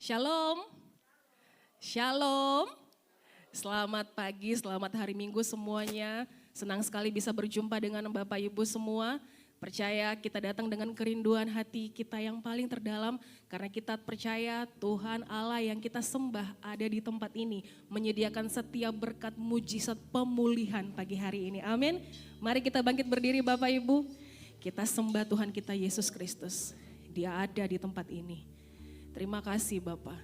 Shalom, shalom. Selamat pagi, selamat hari Minggu semuanya. Senang sekali bisa berjumpa dengan Bapak Ibu semua. Percaya kita datang dengan kerinduan hati kita yang paling terdalam. Karena kita percaya Tuhan Allah yang kita sembah ada di tempat ini. Menyediakan setiap berkat mujizat pemulihan pagi hari ini. Amin. Mari kita bangkit berdiri Bapak Ibu. Kita sembah Tuhan kita Yesus Kristus. Dia ada di tempat ini. Terima kasih Bapak.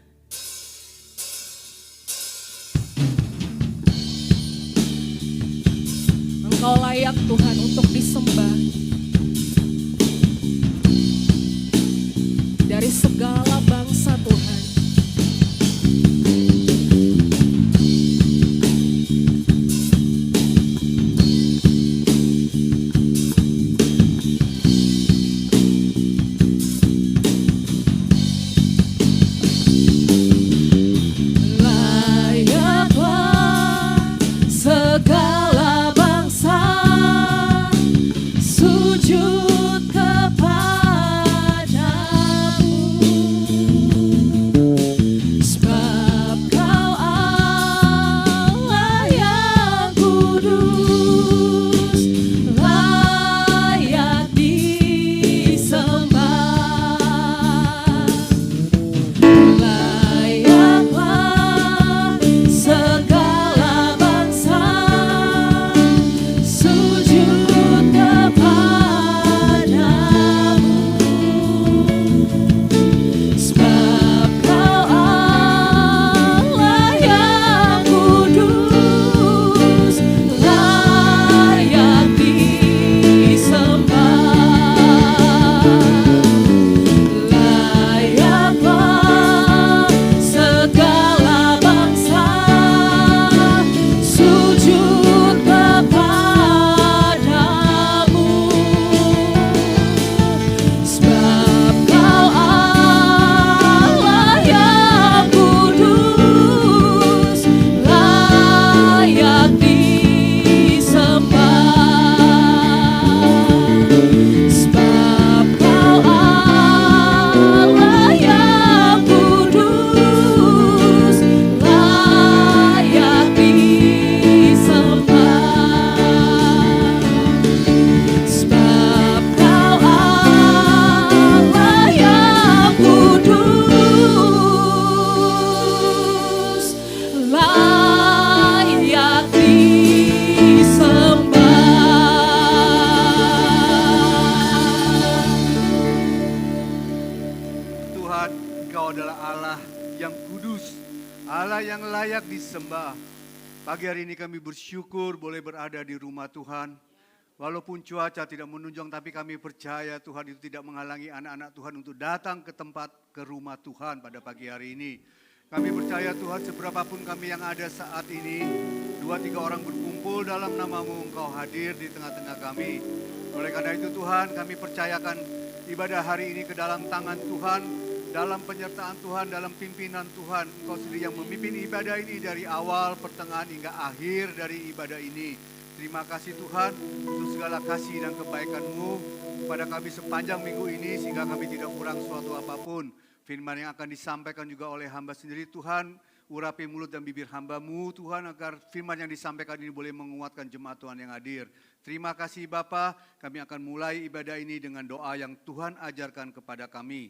Engkau layak Tuhan untuk disembah. Dari segala bangsa Tuhan. Pagi hari ini kami bersyukur boleh berada di rumah Tuhan. Walaupun cuaca tidak menunjang, tapi kami percaya Tuhan itu tidak menghalangi anak-anak Tuhan untuk datang ke rumah Tuhan pada pagi hari ini. Kami percaya Tuhan seberapapun kami yang ada saat ini, 2-3 orang berkumpul dalam nama-Mu, Engkau hadir di tengah-tengah kami. Oleh karena itu Tuhan, kami percayakan ibadah hari ini ke dalam tangan Tuhan, dalam penyertaan Tuhan, dalam pimpinan Tuhan. Engkau sendiri yang memimpin ibadah ini dari awal, pertengahan hingga akhir dari ibadah ini. Terima kasih Tuhan untuk segala kasih dan kebaikan-Mu kepada kami sepanjang minggu ini sehingga kami tidak kurang suatu apapun. Firman yang akan disampaikan juga oleh hamba sendiri Tuhan, urapi mulut dan bibir hamba-Mu Tuhan agar firman yang disampaikan ini boleh menguatkan jemaat Tuhan yang hadir. Terima kasih Bapa, kami akan mulai ibadah ini dengan doa yang Tuhan ajarkan kepada kami.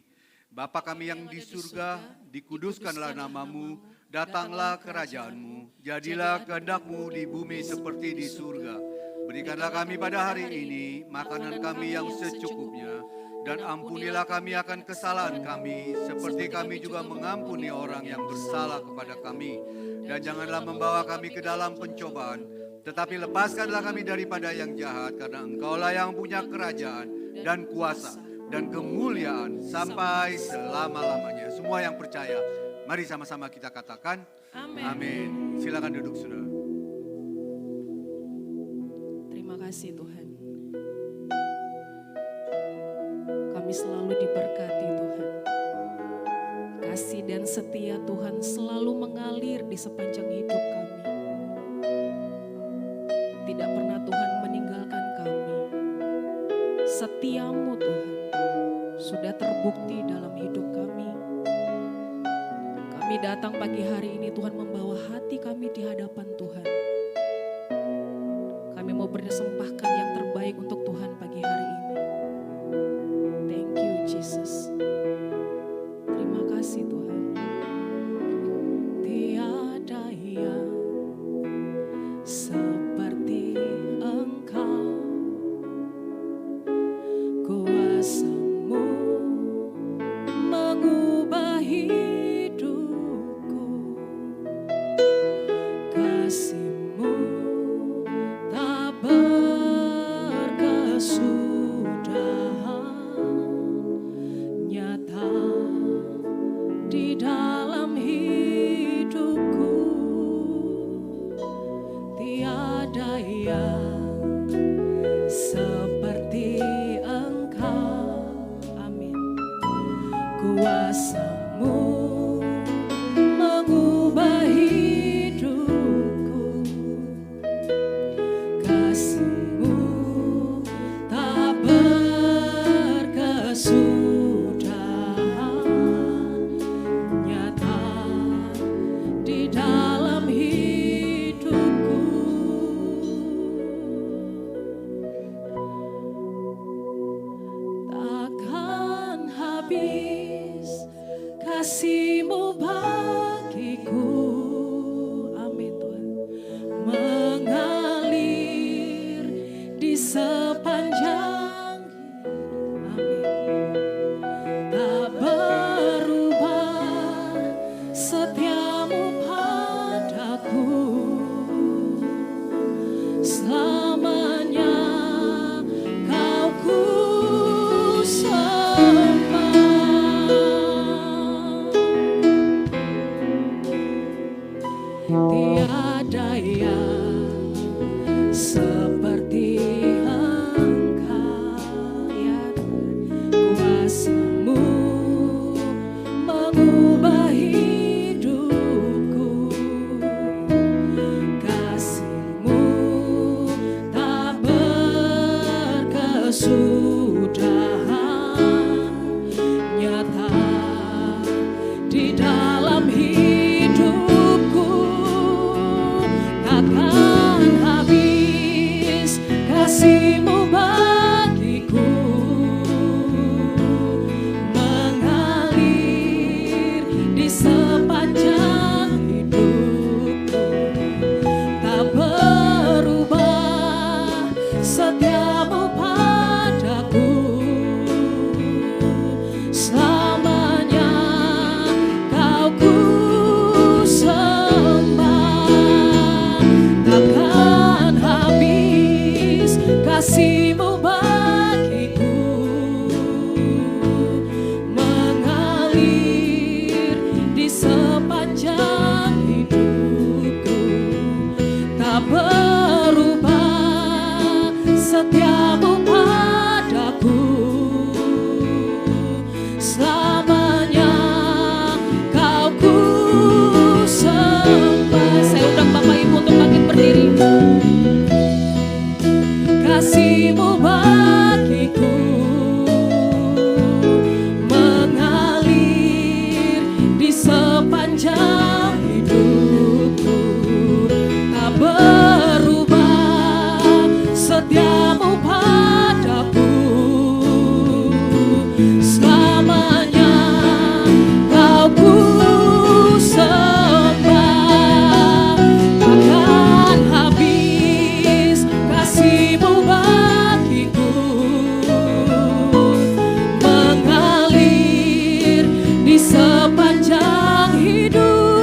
Bapa kami yang di surga, dikuduskanlah nama-Mu, datanglah kerajaan-Mu, jadilah kehendak-Mu di bumi seperti di surga. Berikanlah kami pada hari ini makanan kami yang secukupnya, dan ampunilah kami akan kesalahan kami, seperti kami juga mengampuni orang yang bersalah kepada kami. Dan janganlah membawa kami ke dalam pencobaan, tetapi lepaskanlah kami daripada yang jahat, karena Engkaulah yang punya kerajaan dan kuasa dan kemuliaan sampai selama-lamanya. Semua yang percaya, mari sama-sama kita katakan amin. Amin. Silakan duduk saudara. Terima kasih Tuhan. Kami selalu diberkati Tuhan. Kasih dan setia Tuhan selalu mengalir di sepanjang hidup kami. Tidak pernah Tuhan meninggalkan kami. Setia-Mu Tuhan sudah terbukti dalam hidup kami. Kami datang pagi hari ini Tuhan membawa hati kami di hadapan Tuhan. Kami mau persembahkan yang terbaik untuk Tuhan pagi hari ini. Thank you Jesus. Terima kasih Tuhan. Tiada yang seperti Engkau, kuasa-Mu mengubah hidupku, kasih-Mu tak berkesudahan, nyata di dalam hidupku. Tiada yang seperti Engkau, amin. Kuasa-Mu mengubah hidupku, kasih-Mu tak berkesudahan, nyata di dalam hidupku. Takkan habis kasih-Mu bagiku, amin Tuhan, mengalir di sepanjang hidup, amin. Tak berubah setia-Mu padaku, selamanya Kau ku sembah. Tiada yang seperti Engkau, ya Tuhan. Kuasa-Mu mengubah hidupku, kasih-Mu tak berkesudahan, nyata di dalam hidupku. Takkan habis kasih-Mu bagiku, mengalir di sepanjang hidupku. Tak berubah setia-Mu padaku, selamanya Kau ku sembah. Takkan habis kasih-Mu bagiku, mengalir di sepanjang hidupku. Tak berubah setia-Mu padaku, selamanya Kau ku sembah. Saya undang Bapak Ibu untuk bangkit berdiri. Kasih-Mu bagiku, mengalir di sepanjang hidupku. Tak berubah setia-Mu padaku, selamanya Kau ku sembah. Takkan habis kasih-Mu bagiku, mengalir di sepanjang hidupku.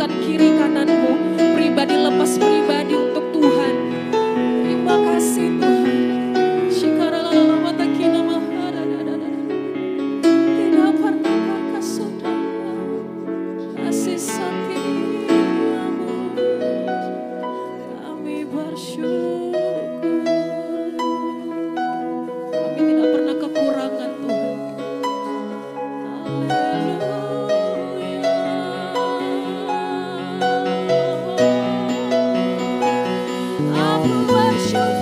tunjukkan kiri kananmu, pribadi lepas pribadi untuk Tuhan. Terima kasih Tuhan. Tidak pernah Kau saudara kasih setiamu, kami bersyukur. Kami tidak pernah kekurangan Tuhan. Aku bersyukur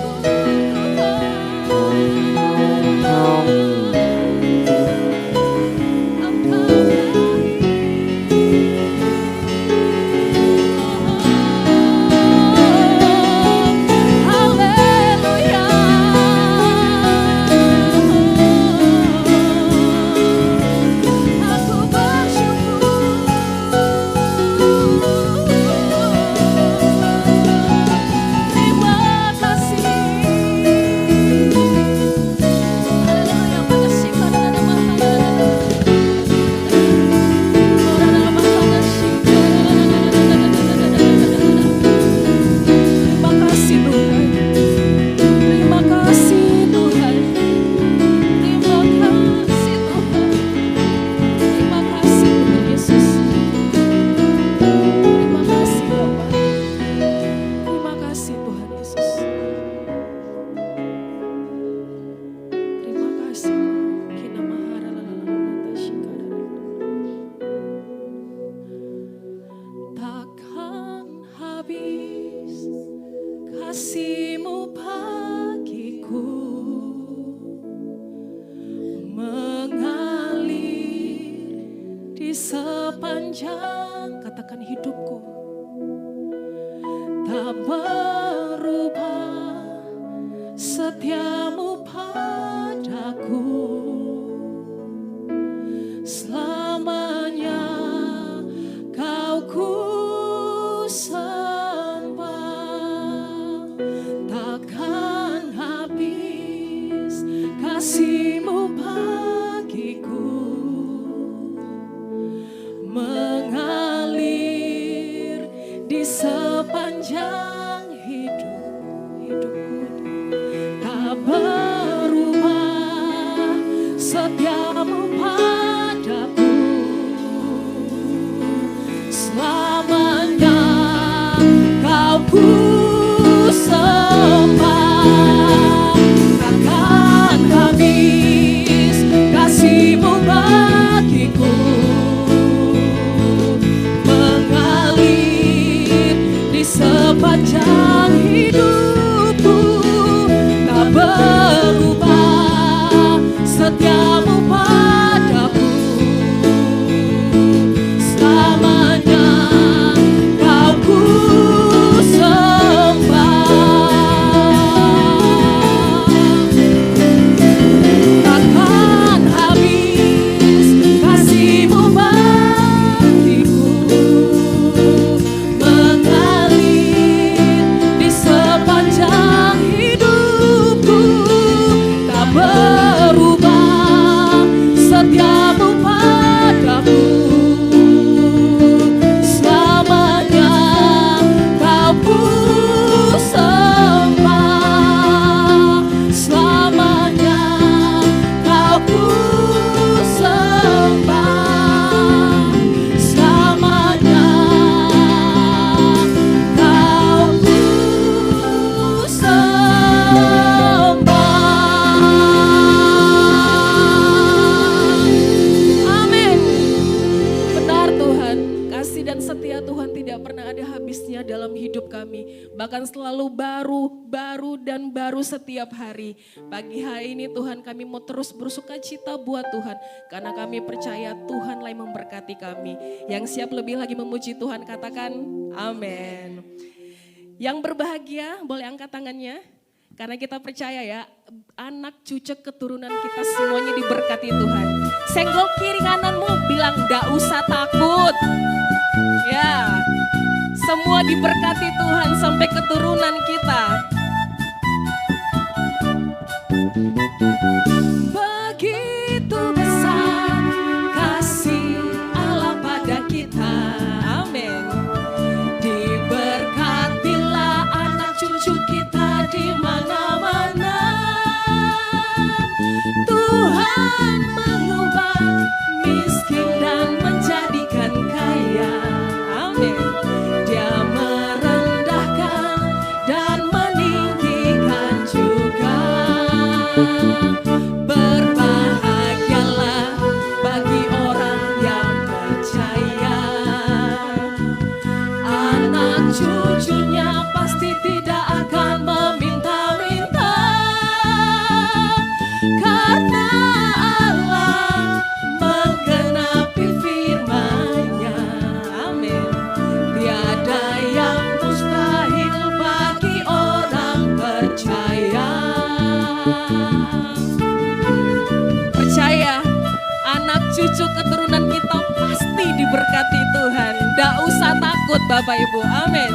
kasih-Mu bagiku mengalir di sepanjang, katakan, hidupku, tak berubah setia-Mu padaku, selamanya Kau ku takkan habis kasih-Mu bagiku, mengalir di sepanjang hidupku, tak berubah setia-Mu padaku, selamanya Kau ku takkan habis kasih-Mu bagiku, mengalir di sepanjang hidupku, tak berubah setia-Mu padaku, selamanya Kau ku bahkan selalu baru dan baru setiap hari. Pagi hari ini Tuhan, kami mau terus bersuka cita buat Tuhan, karena kami percaya Tuhan lagi memberkati kami. Yang siap lebih lagi memuji Tuhan, katakan amin. Yang berbahagia boleh angkat tangannya, karena kita percaya ya, anak cucu keturunan kita semuanya diberkati Tuhan. Senggol kiri kananmu, bilang gak usah takut. Ya, semua diberkati Tuhan sampai keturunan kita. Begitu besar kasih Allah pada kita. Amin. cucunya pasti tidak akan meminta-minta, karena Allah menggenapi firman-Nya. Amin. Tiada yang mustahil bagi orang percaya. Percaya, anak cucu keturunan kita pasti diberkati Tuhan. Nggak usah takut Bapak Ibu. Amin.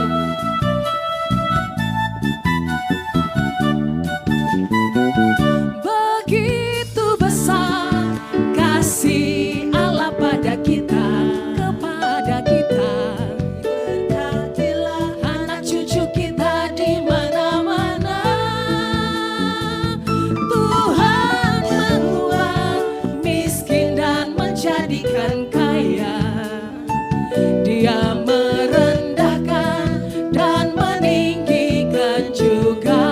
Begitu besar kasih Allah pada kita, kepada kita. Berkatilah anak cucu kita di mana-mana. Tuhan mengubah miskin dan menjadikan kaya. Dia merendahkan dan meninggikan juga.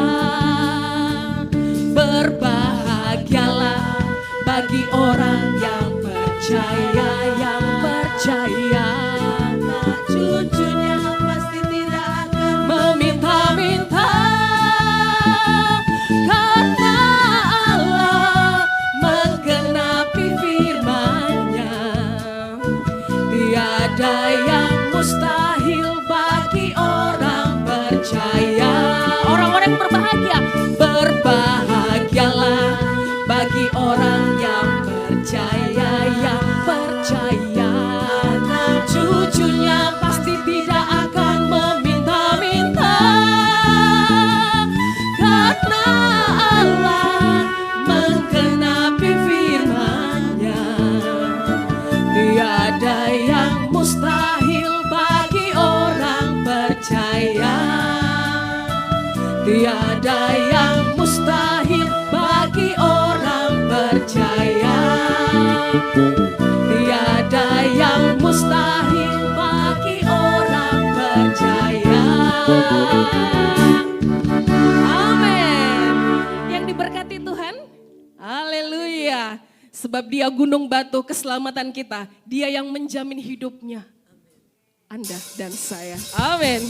Berbahagialah bagi orang yang percaya, yang percaya. Anak cucunya pasti tidak akan meminta-minta, karena Allah menggenapi firman-Nya. Tiada yang mustahil bagi orang percaya. Orang-orang yang berbahagia, berbahagialah bagi orang yang percaya, yang percaya. Anak cucunya pasti tidak akan meminta-minta, karena Allah menggenapi firman-Nya. Tiada yang mustahil bagi orang percaya. Tiada yang mustahil bagi orang percaya. Tiada yang mustahil bagi orang percaya. Amin. Yang diberkati Tuhan. Haleluya. Sebab Dia gunung batu keselamatan kita. Dia yang menjamin hidupnya Anda dan saya. Amin.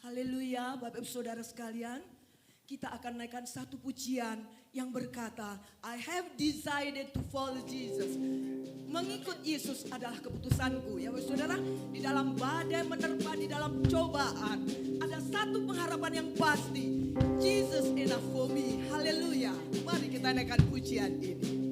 Haleluya, Bapak Ibu Saudara sekalian. Kita akan naikkan satu pujian yang berkata, I have decided to follow Jesus. Mengikut Yesus adalah keputusanku. Ya Bapak Saudara, di dalam badai menerpa, di dalam cobaan, ada satu pengharapan yang pasti. Jesus enough for me. Haleluya. Mari kita naikkan pujian ini.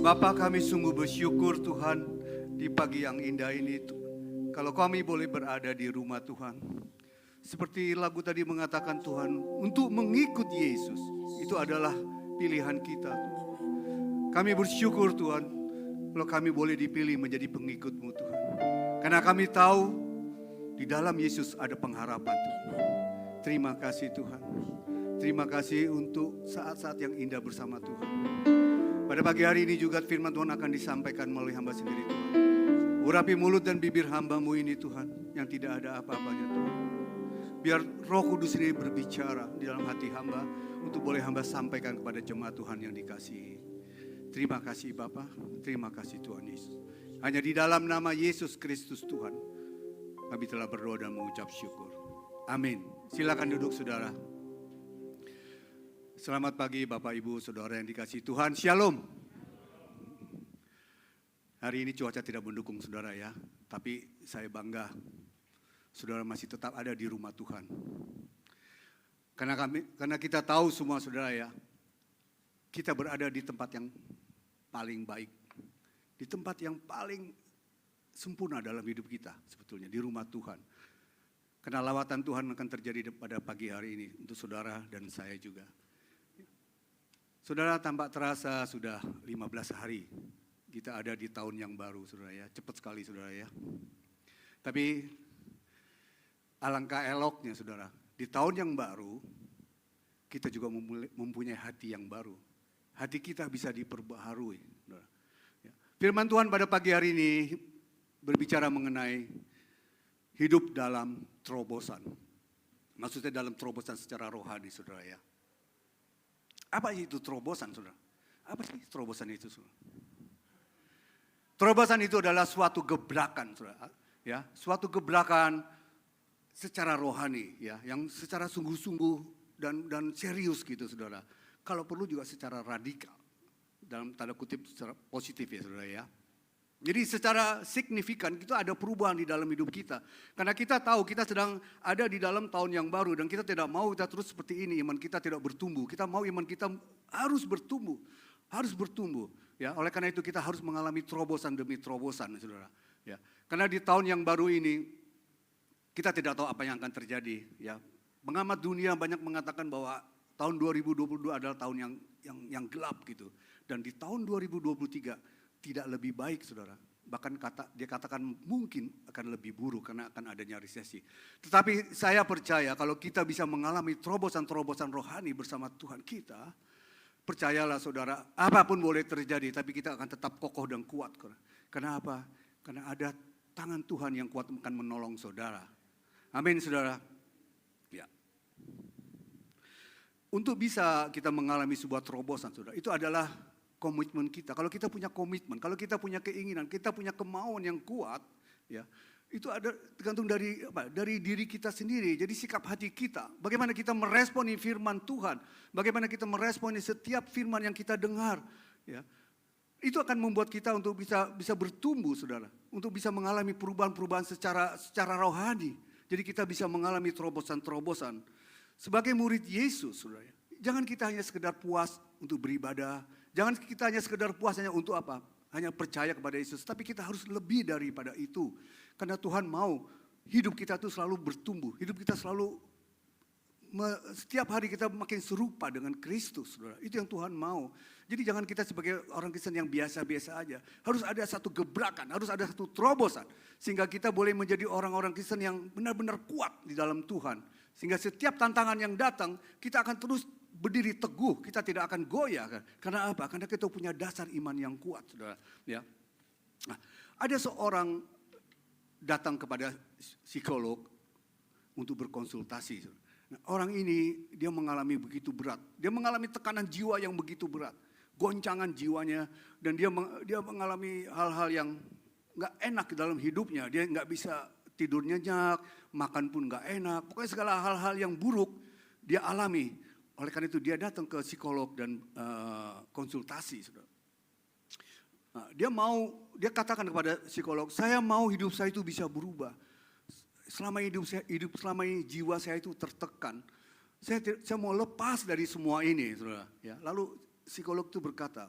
Bapa, kami sungguh bersyukur Tuhan di pagi yang indah ini. Kalau kami boleh berada di rumah Tuhan. Seperti lagu tadi mengatakan Tuhan, untuk mengikut Yesus itu adalah pilihan kita. Kami bersyukur Tuhan, kalau kami boleh dipilih menjadi pengikut-Mu Tuhan. Karena kami tahu di dalam Yesus ada pengharapan Tuhan. Terima kasih Tuhan. Terima kasih untuk saat-saat yang indah bersama Tuhan. Pada pagi hari ini juga firman Tuhan akan disampaikan melalui hamba sendiri Tuhan. Urapi mulut dan bibir hamba-Mu ini Tuhan, yang tidak ada apa-apanya Tuhan. Biar Roh Kudus ini berbicara di dalam hati hamba untuk boleh hamba sampaikan kepada jemaat Tuhan yang dikasihi. Terima kasih Bapa, terima kasih Tuhan Yesus. Hanya di dalam nama Yesus Kristus Tuhan, kami telah berdoa dan mengucap syukur. Amin. Silakan duduk saudara. Selamat pagi Bapak Ibu Saudara yang dikasihi Tuhan. Shalom. Hari ini cuaca tidak mendukung saudara ya, tapi saya bangga saudara masih tetap ada di rumah Tuhan. Karena kita tahu semua saudara ya, kita berada di tempat yang paling baik. Di tempat yang paling sempurna dalam hidup kita sebetulnya, di rumah Tuhan. Karena lawatan Tuhan akan terjadi pada pagi hari ini untuk saudara dan saya juga. Saudara, tampak terasa sudah 15 hari kita ada di tahun yang baru saudara ya. Cepat sekali saudara ya. Tapi alangkah eloknya saudara, di tahun yang baru kita juga mempunyai hati yang baru. Hati kita bisa diperbaharui. Saudara. Firman Tuhan pada pagi hari ini berbicara mengenai hidup dalam terobosan. Maksudnya dalam terobosan secara rohani saudara ya. Apa itu terobosan saudara? Apa sih terobosan itu saudara? Terobosan itu adalah suatu gebrakan saudara. Ya, suatu gebrakan secara rohani ya, yang secara sungguh-sungguh dan serius gitu saudara. Kalau perlu juga secara radikal, dalam tanda kutip secara positif ya saudara ya. Jadi secara signifikan itu ada perubahan di dalam hidup kita. Karena kita tahu kita sedang ada di dalam tahun yang baru dan kita tidak mau kita terus seperti ini, iman kita tidak bertumbuh. Kita mau iman kita harus bertumbuh, harus bertumbuh. Ya, oleh karena itu kita harus mengalami terobosan demi terobosan saudara. Ya, karena di tahun yang baru ini kita tidak tahu apa yang akan terjadi ya. Pengamat dunia banyak mengatakan bahwa tahun 2022 adalah tahun yang gelap gitu. Dan di tahun 2023 tidak lebih baik saudara. Bahkan dia katakan mungkin akan lebih buruk karena akan adanya resesi. Tetapi saya percaya kalau kita bisa mengalami terobosan-terobosan rohani bersama Tuhan kita, percayalah saudara, apapun boleh terjadi tapi kita akan tetap kokoh dan kuat. Karena apa? Karena ada tangan Tuhan yang kuat akan menolong saudara. Amin saudara. Ya. Untuk bisa kita mengalami sebuah terobosan saudara, itu adalah komitmen kita. Kalau kita punya komitmen, kalau kita punya keinginan, kita punya kemauan yang kuat, ya, itu ada tergantung dari diri kita sendiri. Jadi sikap hati kita, bagaimana kita meresponi firman Tuhan, bagaimana kita meresponi setiap firman yang kita dengar, ya. Itu akan membuat kita untuk bisa bertumbuh saudara, untuk bisa mengalami perubahan-perubahan secara rohani. Jadi kita bisa mengalami terobosan-terobosan. Sebagai murid Yesus, saudara, jangan kita hanya sekedar puas untuk beribadah. Jangan kita hanya sekedar puas hanya untuk apa? Hanya percaya kepada Yesus. Tapi kita harus lebih daripada itu. Karena Tuhan mau hidup kita itu selalu bertumbuh. Hidup kita selalu, setiap hari kita makin serupa dengan Kristus, saudara. Itu yang Tuhan mau. Jadi jangan kita sebagai orang Kristen yang biasa-biasa aja. Harus ada satu gebrakan, harus ada satu terobosan. Sehingga kita boleh menjadi orang-orang Kristen yang benar-benar kuat di dalam Tuhan. Sehingga setiap tantangan yang datang, kita akan terus berdiri teguh. Kita tidak akan goyah. Karena apa? Karena kita punya dasar iman yang kuat, saudara. Ya. Nah, ada seorang datang kepada psikolog untuk berkonsultasi. Nah, orang ini dia mengalami begitu berat. Dia mengalami tekanan jiwa yang begitu berat. Goncangan jiwanya, dan dia mengalami hal-hal yang nggak enak dalam hidupnya. Dia nggak bisa tidur nyenyak, makan pun nggak enak. Pokoknya segala hal-hal yang buruk dia alami. Oleh karena itu dia datang ke psikolog dan konsultasi. Nah, dia katakan kepada psikolog, saya mau hidup saya itu bisa berubah. Selama ini jiwa saya itu tertekan. Saya mau lepas dari semua ini, saudara. Ya, lalu psikolog itu berkata,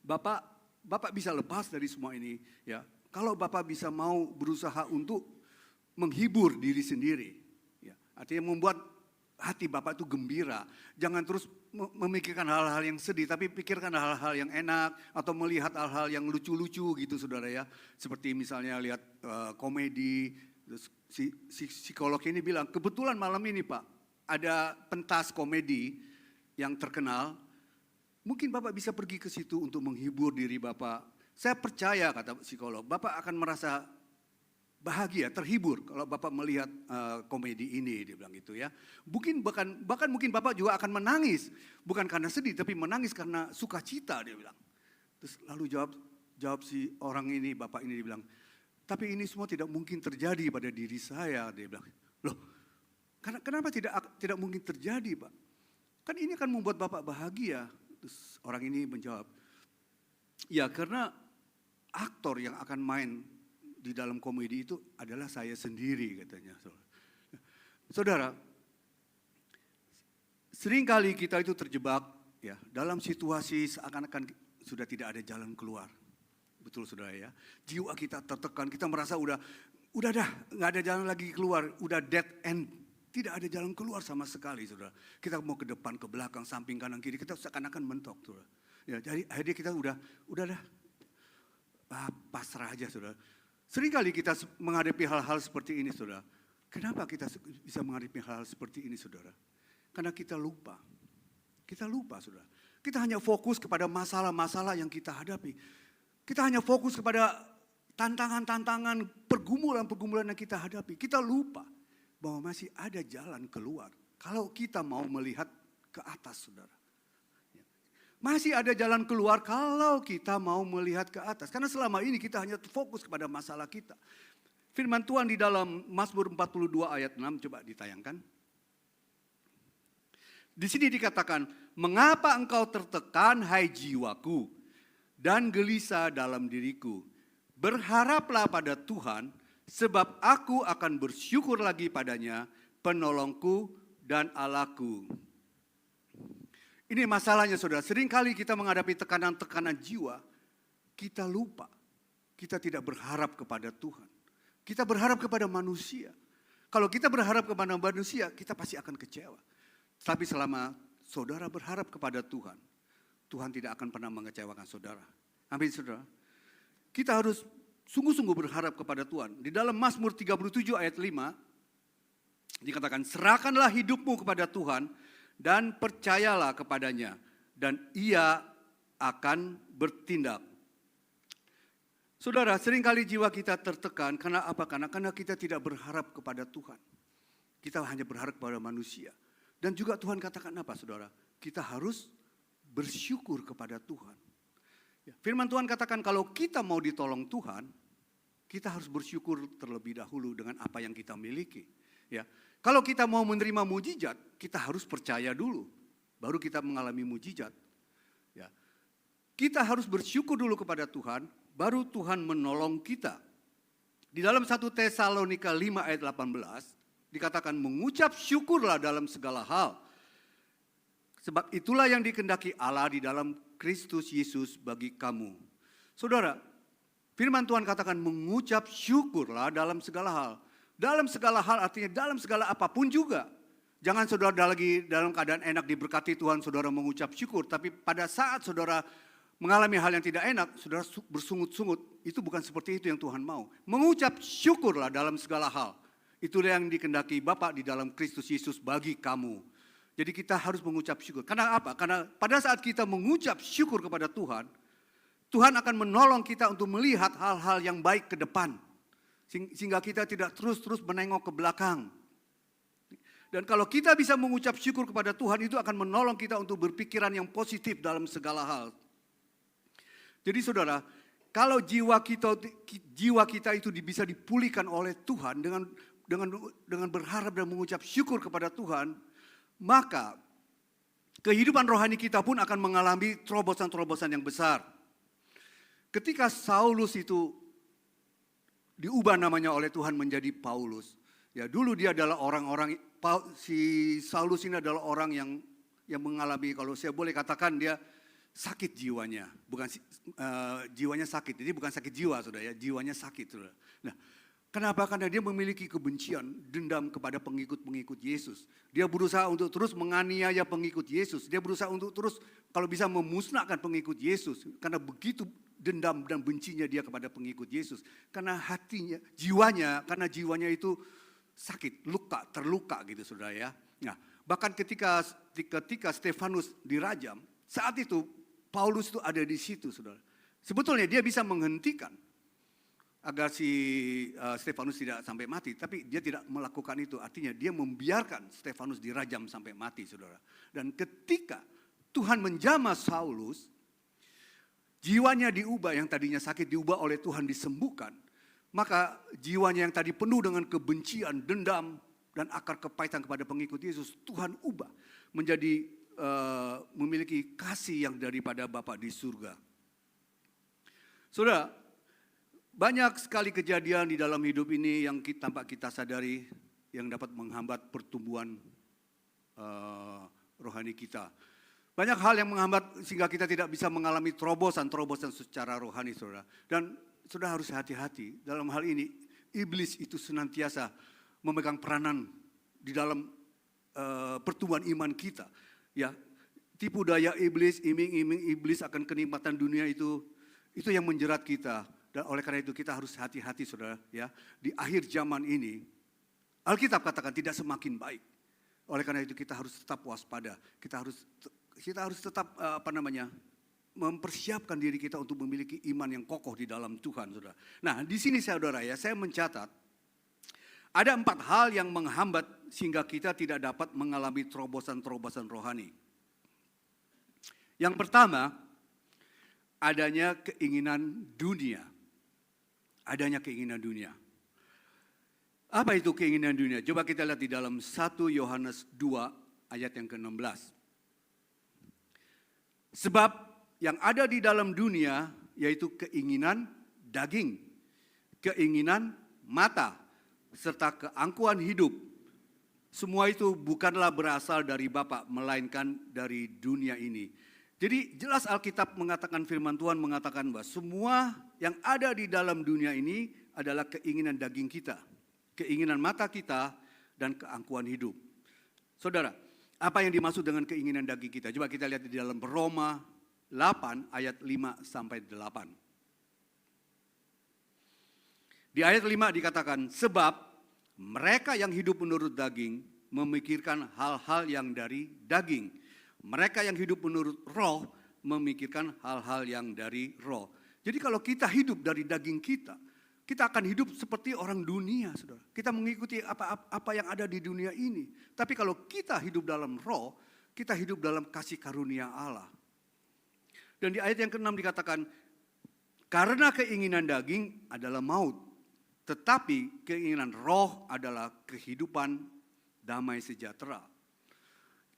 Bapak bisa lepas dari semua ini, ya. Kalau Bapak bisa mau berusaha untuk menghibur diri sendiri, ya. Artinya membuat hati Bapak itu gembira. Jangan terus memikirkan hal-hal yang sedih, tapi pikirkan hal-hal yang enak atau melihat hal-hal yang lucu-lucu gitu, saudara ya. Seperti misalnya lihat komedi. Terus si psikolog ini bilang, kebetulan malam ini Pak, ada pentas komedi yang terkenal. Mungkin Bapak bisa pergi ke situ untuk menghibur diri Bapak. Saya percaya, kata psikolog, Bapak akan merasa bahagia, terhibur kalau Bapak melihat komedi ini, dia bilang gitu ya. Bahkan mungkin Bapak juga akan menangis, bukan karena sedih, tapi menangis karena sukacita, dia bilang. Terus lalu jawab si orang ini, Bapak ini, dia bilang, tapi ini semua tidak mungkin terjadi pada diri saya, dia bilang. Loh, kenapa tidak mungkin terjadi, Pak? Kan ini akan membuat Bapak bahagia. Terus orang ini menjawab, ya karena aktor yang akan main di dalam komedi itu adalah saya sendiri, katanya. Saudara, seringkali kita itu terjebak ya dalam situasi seakan-akan sudah tidak ada jalan keluar. Betul saudara ya. Jiwa kita tertekan, kita merasa udah dah nggak ada jalan lagi keluar, udah dead end. Tidak ada jalan keluar sama sekali saudara. Kita mau ke depan, ke belakang, samping, kanan, kiri, kita seakan-akan mentok saudara. Ya, jadi akhirnya kita udah dah pasrah aja saudara. Seringkali kita menghadapi hal-hal seperti ini saudara. Kenapa kita bisa menghadapi hal-hal seperti ini saudara? Karena kita lupa. Kita lupa saudara. Kita hanya fokus kepada masalah-masalah yang kita hadapi. Kita hanya fokus kepada tantangan-tantangan, pergumulan-pergumulan yang kita hadapi. Kita lupa bahwa masih ada jalan keluar. Kalau kita mau melihat ke atas saudara. Masih ada jalan keluar kalau kita mau melihat ke atas. Karena selama ini kita hanya fokus kepada masalah kita. Firman Tuhan di dalam Mazmur 42 ayat 6, coba ditayangkan. Di sini dikatakan, mengapa engkau tertekan hai jiwaku dan gelisah dalam diriku. Berharaplah pada Tuhan, sebab aku akan bersyukur lagi padanya, penolongku dan Allahku. Ini masalahnya saudara, seringkali kita menghadapi tekanan-tekanan jiwa, kita lupa. Kita tidak berharap kepada Tuhan. Kita berharap kepada manusia. Kalau kita berharap kepada manusia, kita pasti akan kecewa. Tapi selama saudara berharap kepada Tuhan, Tuhan tidak akan pernah mengecewakan saudara. Amin saudara. Kita harus sungguh-sungguh berharap kepada Tuhan. Di dalam Mazmur 37 ayat 5, dikatakan, serahkanlah hidupmu kepada Tuhan dan percayalah kepadanya, dan ia akan bertindak. Saudara, seringkali jiwa kita tertekan, karena apa? Karena kita tidak berharap kepada Tuhan. Kita hanya berharap kepada manusia. Dan juga Tuhan katakan apa saudara? Kita harus bersyukur kepada Tuhan. Ya, firman Tuhan katakan kalau kita mau ditolong Tuhan, kita harus bersyukur terlebih dahulu dengan apa yang kita miliki. Ya, kalau kita mau menerima mujizat, kita harus percaya dulu, baru kita mengalami mujizat. Ya, kita harus bersyukur dulu kepada Tuhan, baru Tuhan menolong kita. Di dalam 1 Tesalonika 5 ayat 18, dikatakan mengucap syukurlah dalam segala hal. Sebab itulah yang dikehendaki Allah di dalam Kristus Yesus bagi kamu. Saudara, firman Tuhan katakan mengucap syukurlah dalam segala hal. Dalam segala hal artinya dalam segala apapun juga. Jangan saudara lagi dalam keadaan enak diberkati Tuhan, saudara mengucap syukur. Tapi pada saat saudara mengalami hal yang tidak enak, saudara bersungut-sungut. Itu bukan seperti itu yang Tuhan mau. Mengucap syukurlah dalam segala hal. Itulah yang dikehendaki Bapa di dalam Kristus Yesus bagi kamu. Jadi kita harus mengucap syukur. Karena apa? Karena pada saat kita mengucap syukur kepada Tuhan, Tuhan akan menolong kita untuk melihat hal-hal yang baik ke depan. Sehingga kita tidak terus-terus menengok ke belakang. Dan kalau kita bisa mengucap syukur kepada Tuhan, itu akan menolong kita untuk berpikiran yang positif dalam segala hal. Jadi saudara, kalau jiwa kita itu bisa dipulihkan oleh Tuhan dengan berharap dan mengucap syukur kepada Tuhan, maka kehidupan rohani kita pun akan mengalami terobosan-terobosan yang besar. Ketika Saulus itu diubah namanya oleh Tuhan menjadi Paulus. Ya, dulu dia adalah si Saulus ini adalah orang yang mengalami, kalau saya boleh katakan dia sakit jiwanya, jiwanya sakit. Jadi bukan sakit jiwa, saudara ya, jiwanya sakit, saudara. Nah, kenapa? Karena dia memiliki kebencian, dendam kepada pengikut-pengikut Yesus. Dia berusaha untuk terus menganiaya pengikut Yesus. Dia berusaha untuk terus kalau bisa memusnahkan pengikut Yesus. Karena begitu dendam dan bencinya dia kepada pengikut Yesus. Karena hatinya, karena jiwanya itu sakit, terluka gitu, saudara ya. Nah, bahkan ketika Stefanus dirajam, saat itu Paulus itu ada di situ, saudara. Sebetulnya dia bisa menghentikan agar si Stefanus tidak sampai mati, tapi dia tidak melakukan itu. Artinya dia membiarkan Stefanus dirajam sampai mati, saudara. Dan ketika Tuhan menjamah Saulus, jiwanya diubah, yang tadinya sakit diubah oleh Tuhan disembuhkan. Maka jiwanya yang tadi penuh dengan kebencian, dendam, dan akar kepahitan kepada pengikut Yesus, Tuhan ubah menjadi memiliki kasih yang daripada Bapa di surga. Saudara, banyak sekali kejadian di dalam hidup ini yang tanpa kita sadari yang dapat menghambat pertumbuhan rohani kita. Banyak hal yang menghambat sehingga kita tidak bisa mengalami terobosan secara rohani, saudara. Dan saudara harus hati-hati dalam hal ini. Iblis itu senantiasa memegang peranan di dalam pertumbuhan iman kita. Ya, tipu daya iblis, iming-iming iblis akan kenikmatan dunia itu yang menjerat kita. Dan oleh karena itu kita harus hati-hati, saudara. Ya, di akhir zaman ini Alkitab katakan tidak semakin baik. Oleh karena itu kita harus tetap waspada. Kita harus tetap mempersiapkan diri kita untuk memiliki iman yang kokoh di dalam Tuhan, saudara. Nah, di sini saudara ya, saya mencatat ada 4 hal yang menghambat sehingga kita tidak dapat mengalami terobosan-terobosan rohani. Yang pertama, adanya keinginan dunia. Adanya keinginan dunia. Apa itu keinginan dunia? Coba kita lihat di dalam 1 Yohanes 2 ayat yang ke-16. Sebab yang ada di dalam dunia yaitu keinginan daging, keinginan mata, serta keangkuhan hidup. Semua itu bukanlah berasal dari Bapa, melainkan dari dunia ini. Jadi jelas Alkitab mengatakan, firman Tuhan mengatakan bahwa semua yang ada di dalam dunia ini adalah keinginan daging kita, keinginan mata kita, dan keangkuhan hidup. Saudara, apa yang dimaksud dengan keinginan daging kita? Coba kita lihat di dalam Roma 8 ayat 5 sampai 8. Di ayat 5 dikatakan, sebab mereka yang hidup menurut daging memikirkan hal-hal yang dari daging. Mereka yang hidup menurut roh memikirkan hal-hal yang dari roh. Jadi kalau kita hidup dari daging kita akan hidup seperti orang dunia, saudara. Kita mengikuti apa yang ada di dunia ini. Tapi kalau kita hidup dalam roh, kita hidup dalam kasih karunia Allah. Dan di ayat yang ke-6 dikatakan, karena keinginan daging adalah maut, tetapi keinginan roh adalah kehidupan, damai sejahtera.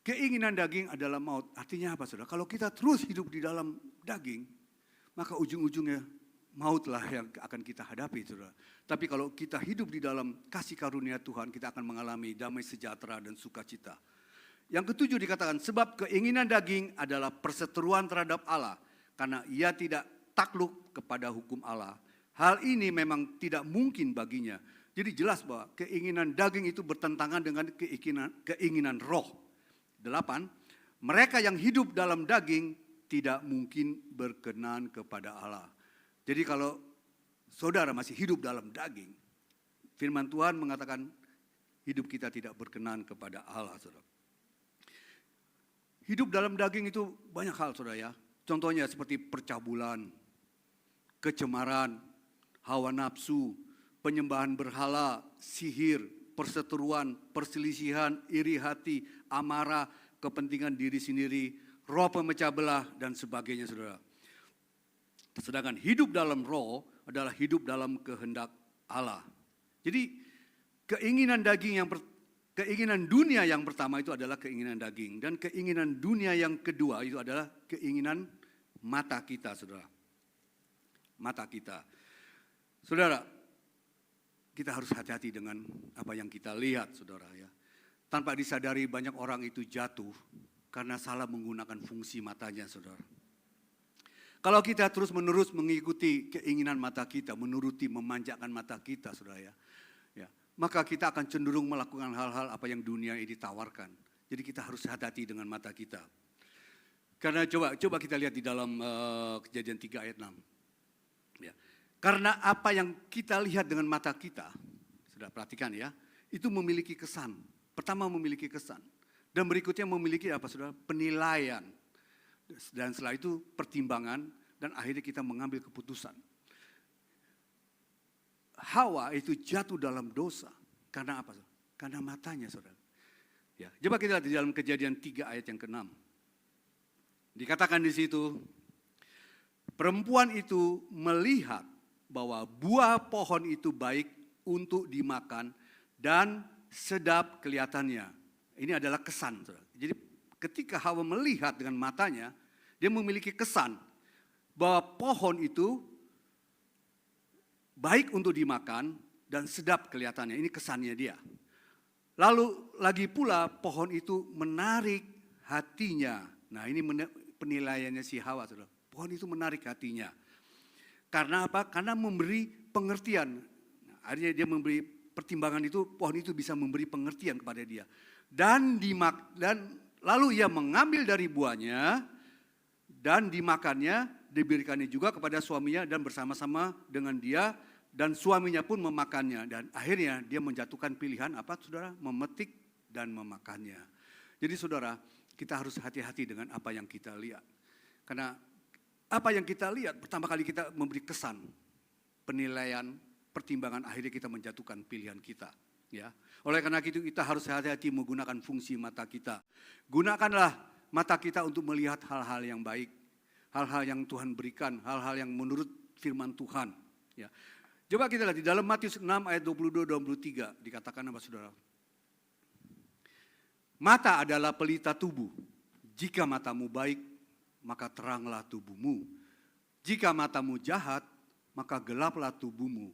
Keinginan daging adalah maut. Artinya apa, saudara? Kalau kita terus hidup di dalam daging, maka ujung-ujungnya mautlah yang akan kita hadapi, saudara. Tapi kalau kita hidup di dalam kasih karunia Tuhan, kita akan mengalami damai sejahtera dan sukacita. Yang ke-7 dikatakan, sebab keinginan daging adalah perseteruan terhadap Allah, karena ia tidak takluk kepada hukum Allah. Hal ini memang tidak mungkin baginya. Jadi jelas bahwa keinginan daging itu bertentangan dengan keinginan roh. 8, mereka yang hidup dalam daging tidak mungkin berkenan kepada Allah. Jadi kalau saudara masih hidup dalam daging, firman Tuhan mengatakan hidup kita tidak berkenan kepada Allah, saudara. Hidup dalam daging itu banyak hal, saudara ya. Contohnya seperti percabulan, kecemaran, hawa nafsu, penyembahan berhala, sihir, perseteruan, perselisihan, iri hati, amarah, kepentingan diri sendiri, roh pemecah belah, dan sebagainya, saudara. Sedangkan hidup dalam roh adalah hidup dalam kehendak Allah. Jadi keinginan dunia yang pertama itu adalah keinginan daging. Dan keinginan dunia yang kedua itu adalah keinginan mata kita, saudara. Mata kita. Saudara, kita harus hati-hati dengan apa yang kita lihat, saudara ya. Tanpa disadari banyak orang itu jatuh karena salah menggunakan fungsi matanya, saudara. Kalau kita terus-menerus mengikuti keinginan mata kita, menuruti, memanjakan mata kita, saudara ya, maka kita akan cenderung melakukan hal-hal apa yang dunia ini tawarkan. Jadi kita harus hati-hati dengan mata kita. Karena coba kita lihat di dalam Kejadian 3 ayat 6. Ya. Karena apa yang kita lihat dengan mata kita, sudah perhatikan ya, itu memiliki kesan. Pertama memiliki kesan. Dan berikutnya memiliki apa saudara? Penilaian. Dan setelah itu pertimbangan dan akhirnya kita mengambil keputusan. Hawa itu jatuh dalam dosa. Karena apa? Karena matanya saudara. Ya, coba kita lihat di dalam Kejadian 3 ayat yang ke-6. Dikatakan di situ, perempuan itu melihat bahwa buah pohon itu baik untuk dimakan dan sedap kelihatannya. Ini adalah kesan. Saudara. Jadi ketika Hawa melihat dengan matanya, dia memiliki kesan bahwa pohon itu baik untuk dimakan dan sedap kelihatannya. Ini kesannya dia. Lalu lagi pula pohon itu menarik hatinya. Nah ini penilaiannya si Hawa. Saudara. Pohon itu menarik hatinya. Karena apa? Karena memberi pengertian. Nah, akhirnya dia memberi pertimbangan itu, pohon itu bisa memberi pengertian kepada dia. Dan lalu ia mengambil dari buahnya dan dimakannya, diberikannya juga kepada suaminya dan bersama-sama dengan dia dan suaminya pun memakannya. Dan akhirnya dia menjatuhkan pilihan apa saudara? Memetik dan memakannya. Jadi saudara, kita harus hati-hati dengan apa yang kita lihat. Karena apa yang kita lihat pertama kali kita memberi kesan, penilaian, pertimbangan, akhirnya kita menjatuhkan pilihan kita. Ya, oleh karena itu kita harus hati-hati menggunakan fungsi mata kita. Gunakanlah mata kita untuk melihat hal-hal yang baik, hal-hal yang Tuhan berikan, hal-hal yang menurut firman Tuhan. Ya, coba kita lihat di dalam Matius 6 ayat 22-23 dikatakan apa saudara? Mata adalah pelita tubuh. Jika matamu baik, maka teranglah tubuhmu. Jika matamu jahat, maka gelaplah tubuhmu.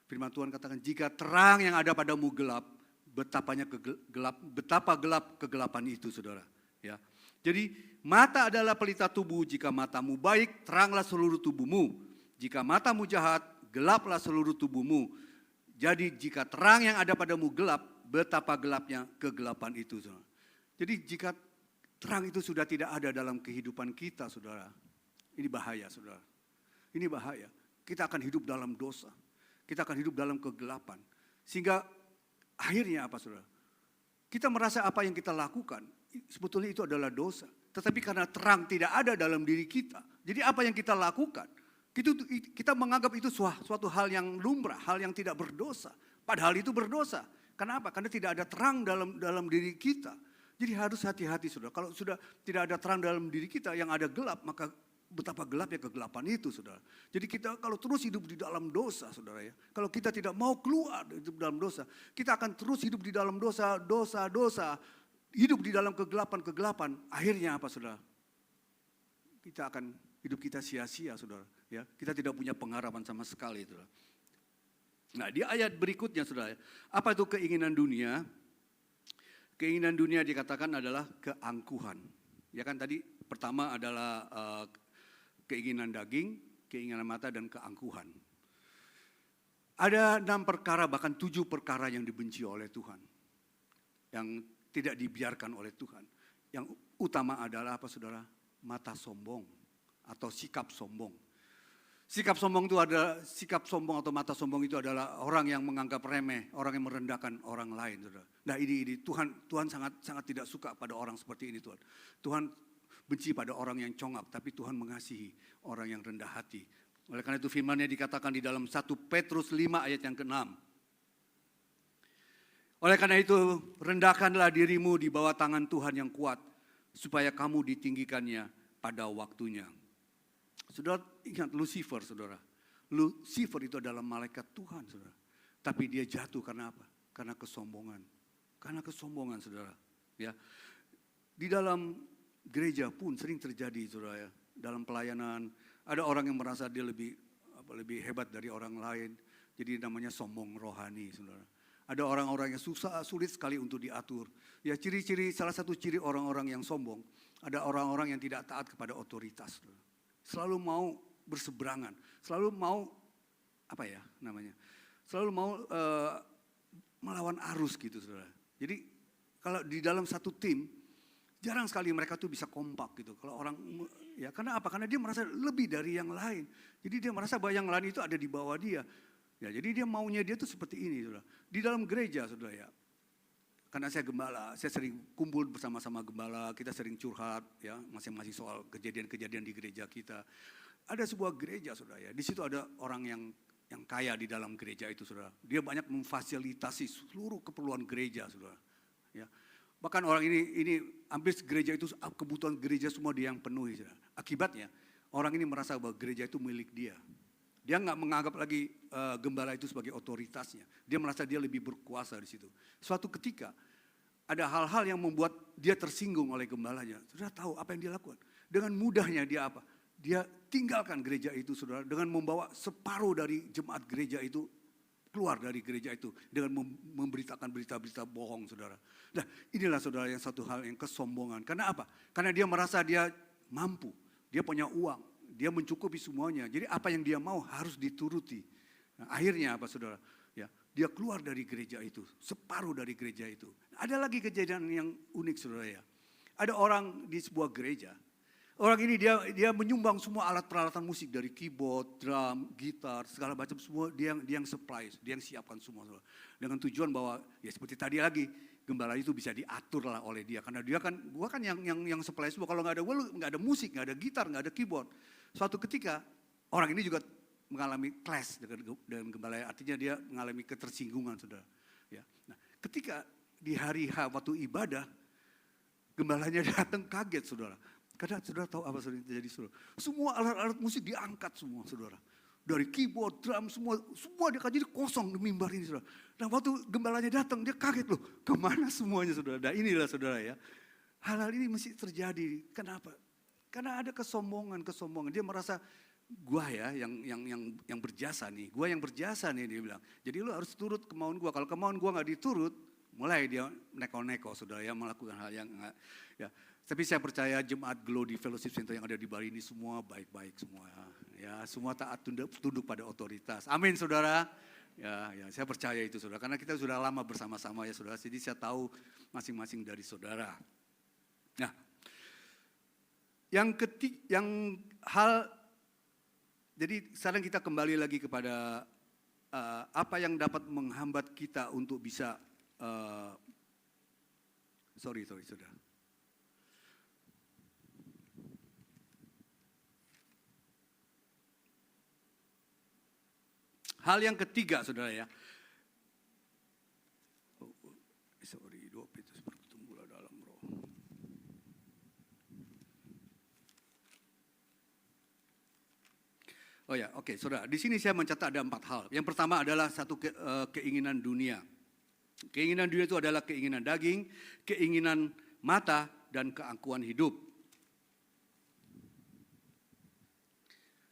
Firman Tuhan katakan, jika terang yang ada padamu gelap, betapa gelap kegelapan itu, saudara. Ya. Jadi mata adalah pelita tubuh. Jika matamu baik, teranglah seluruh tubuhmu. Jika matamu jahat, gelaplah seluruh tubuhmu. Jadi jika terang yang ada padamu gelap, betapa gelapnya kegelapan itu, saudara. Jadi jika terang itu sudah tidak ada dalam kehidupan kita, saudara. Ini bahaya, saudara. Ini bahaya. Kita akan hidup dalam dosa. Kita akan hidup dalam kegelapan. Sehingga akhirnya apa saudara? Kita merasa apa yang kita lakukan, sebetulnya itu adalah dosa. Tetapi karena terang tidak ada dalam diri kita. Jadi apa yang kita lakukan, kita menganggap itu suatu hal yang lumrah, hal yang tidak berdosa. Padahal itu berdosa. Kenapa? Karena tidak ada terang dalam diri kita. Jadi harus hati-hati saudara. Kalau sudah tidak ada terang dalam diri kita, yang ada gelap, maka betapa gelapnya kegelapan itu saudara. Jadi kita kalau terus hidup di dalam dosa saudara ya. Kalau kita tidak mau keluar dari dalam dosa, kita akan terus hidup di dalam dosa. Hidup di dalam kegelapan. Akhirnya apa saudara? Kita akan hidup kita sia-sia saudara. Ya, kita tidak punya pengharapan sama sekali saudara. Nah di ayat berikutnya saudara, apa itu keinginan dunia? Keinginan dunia dikatakan adalah keangkuhan. Ya kan tadi pertama adalah keinginan daging, keinginan mata dan keangkuhan. Ada 6 perkara bahkan 7 perkara yang dibenci oleh Tuhan. Yang tidak dibiarkan oleh Tuhan. Yang utama adalah apa saudara? Mata sombong atau sikap sombong. Sikap sombong atau mata sombong itu adalah orang yang menganggap remeh, orang yang merendahkan orang lain, saudara. Nah ini Tuhan sangat tidak suka pada orang seperti ini Tuhan. Tuhan benci pada orang yang congak, tapi Tuhan mengasihi orang yang rendah hati. Oleh karena itu firman-Nya dikatakan di dalam 1 Petrus 5 ayat yang ke-6. Oleh karena itu rendahkanlah dirimu di bawah tangan Tuhan yang kuat, supaya kamu ditinggikannya pada waktunya. Saudara ingat Lucifer saudara. Lucifer itu adalah malaikat Tuhan saudara. Tapi dia jatuh karena apa? Karena kesombongan. Karena kesombongan saudara. Ya. Di dalam gereja pun sering terjadi saudara ya. Dalam pelayanan ada orang yang merasa dia lebih hebat dari orang lain. Jadi namanya sombong rohani saudara. Ada orang-orang yang sulit sekali untuk diatur. Ya salah satu ciri orang-orang yang sombong. Ada orang-orang yang tidak taat kepada otoritas. Saudara. selalu mau berseberangan, selalu mau selalu mau melawan arus gitu saudara. Jadi kalau di dalam satu tim, jarang sekali mereka tuh bisa kompak gitu. Kalau orang, ya karena apa? Karena dia merasa lebih dari yang lain. Jadi dia merasa bahwa yang lain itu ada di bawah dia. Ya, jadi dia maunya dia tuh seperti ini saudara. Di dalam gereja saudara ya. Karena saya gembala, saya sering kumpul bersama-sama gembala, kita sering curhat ya masing-masing soal kejadian-kejadian di gereja kita. Ada sebuah gereja saudara ya, di situ ada orang yang kaya di dalam gereja itu saudara. Dia banyak memfasilitasi seluruh keperluan gereja saudara. Ya. Bahkan orang ini hampir gereja itu kebutuhan gereja semua dia yang penuhi saudara. Akibatnya orang ini merasa bahwa gereja itu milik dia. Dia nggak menganggap lagi gembala itu sebagai otoritasnya. Dia merasa dia lebih berkuasa di situ. Suatu ketika ada hal-hal yang membuat dia tersinggung oleh gembalanya. Saudara tahu apa yang dia lakukan? Dengan mudahnya dia apa? Dia tinggalkan gereja itu saudara dengan membawa separuh dari jemaat gereja itu keluar dari gereja itu dengan memberitakan berita-berita bohong saudara. Nah inilah saudara yang satu hal yang kesombongan. Karena apa? Karena dia merasa dia mampu, dia punya uang, dia mencukupi semuanya. Jadi apa yang dia mau harus dituruti. Nah, akhirnya apa saudara? Ya, dia keluar dari gereja itu, separuh dari gereja itu. Ada lagi kejadian yang unik saudara ya. Ada orang di sebuah gereja. Orang ini dia menyumbang semua alat peralatan musik dari keyboard, drum, gitar, segala macam semua dia yang supply, dia yang siapkan semua. Dengan tujuan bahwa ya seperti tadi lagi gembala itu bisa diatur lah oleh dia karena dia kan gua kan yang supply semua. Kalau nggak ada gua nggak ada musik, nggak ada gitar, nggak ada keyboard. Suatu ketika orang ini juga mengalami clash dengan gembala, artinya dia mengalami ketersinggungan saudara. Ya, nah ketika di hari H waktu ibadah gembalanya datang kaget saudara. Karena saudara tahu apa yang terjadi saudara? Semua alat-alat musik diangkat semua saudara. Dari keyboard, drum, semua dia jadi kosong di mimbar ini saudara. Nah waktu gembalanya datang dia kaget loh. Kemana semuanya saudara? Nah inilah saudara ya. Hal-hal ini mesti terjadi. Kenapa? Karena ada kesombongan. Dia merasa gua ya yang berjasa nih. Gua yang berjasa nih dia bilang. Jadi lu harus turut kemauan gua. Kalau kemauan gua gak diturut, mulai dia neko-neko saudara ya melakukan hal yang ya. Tapi saya percaya jemaat Glow di Fellowship Center yang ada di Bali ini semua baik-baik semua. Ya, semua taat tunduk pada otoritas. Amin saudara. Ya, saya percaya itu saudara. Karena kita sudah lama bersama-sama ya saudara. Jadi saya tahu masing-masing dari saudara. Nah, jadi sekarang kita kembali lagi kepada apa yang dapat menghambat kita untuk bisa, sorry saudara. Hal yang ketiga saudara ya. Sorry, dua Petrus bertumbuhlah dalam roh. Oh ya, oke saudara. Di sini saya mencatat ada 4 hal. Yang pertama adalah satu keinginan dunia. Keinginan dunia itu adalah keinginan daging, keinginan mata, dan keangkuhan hidup.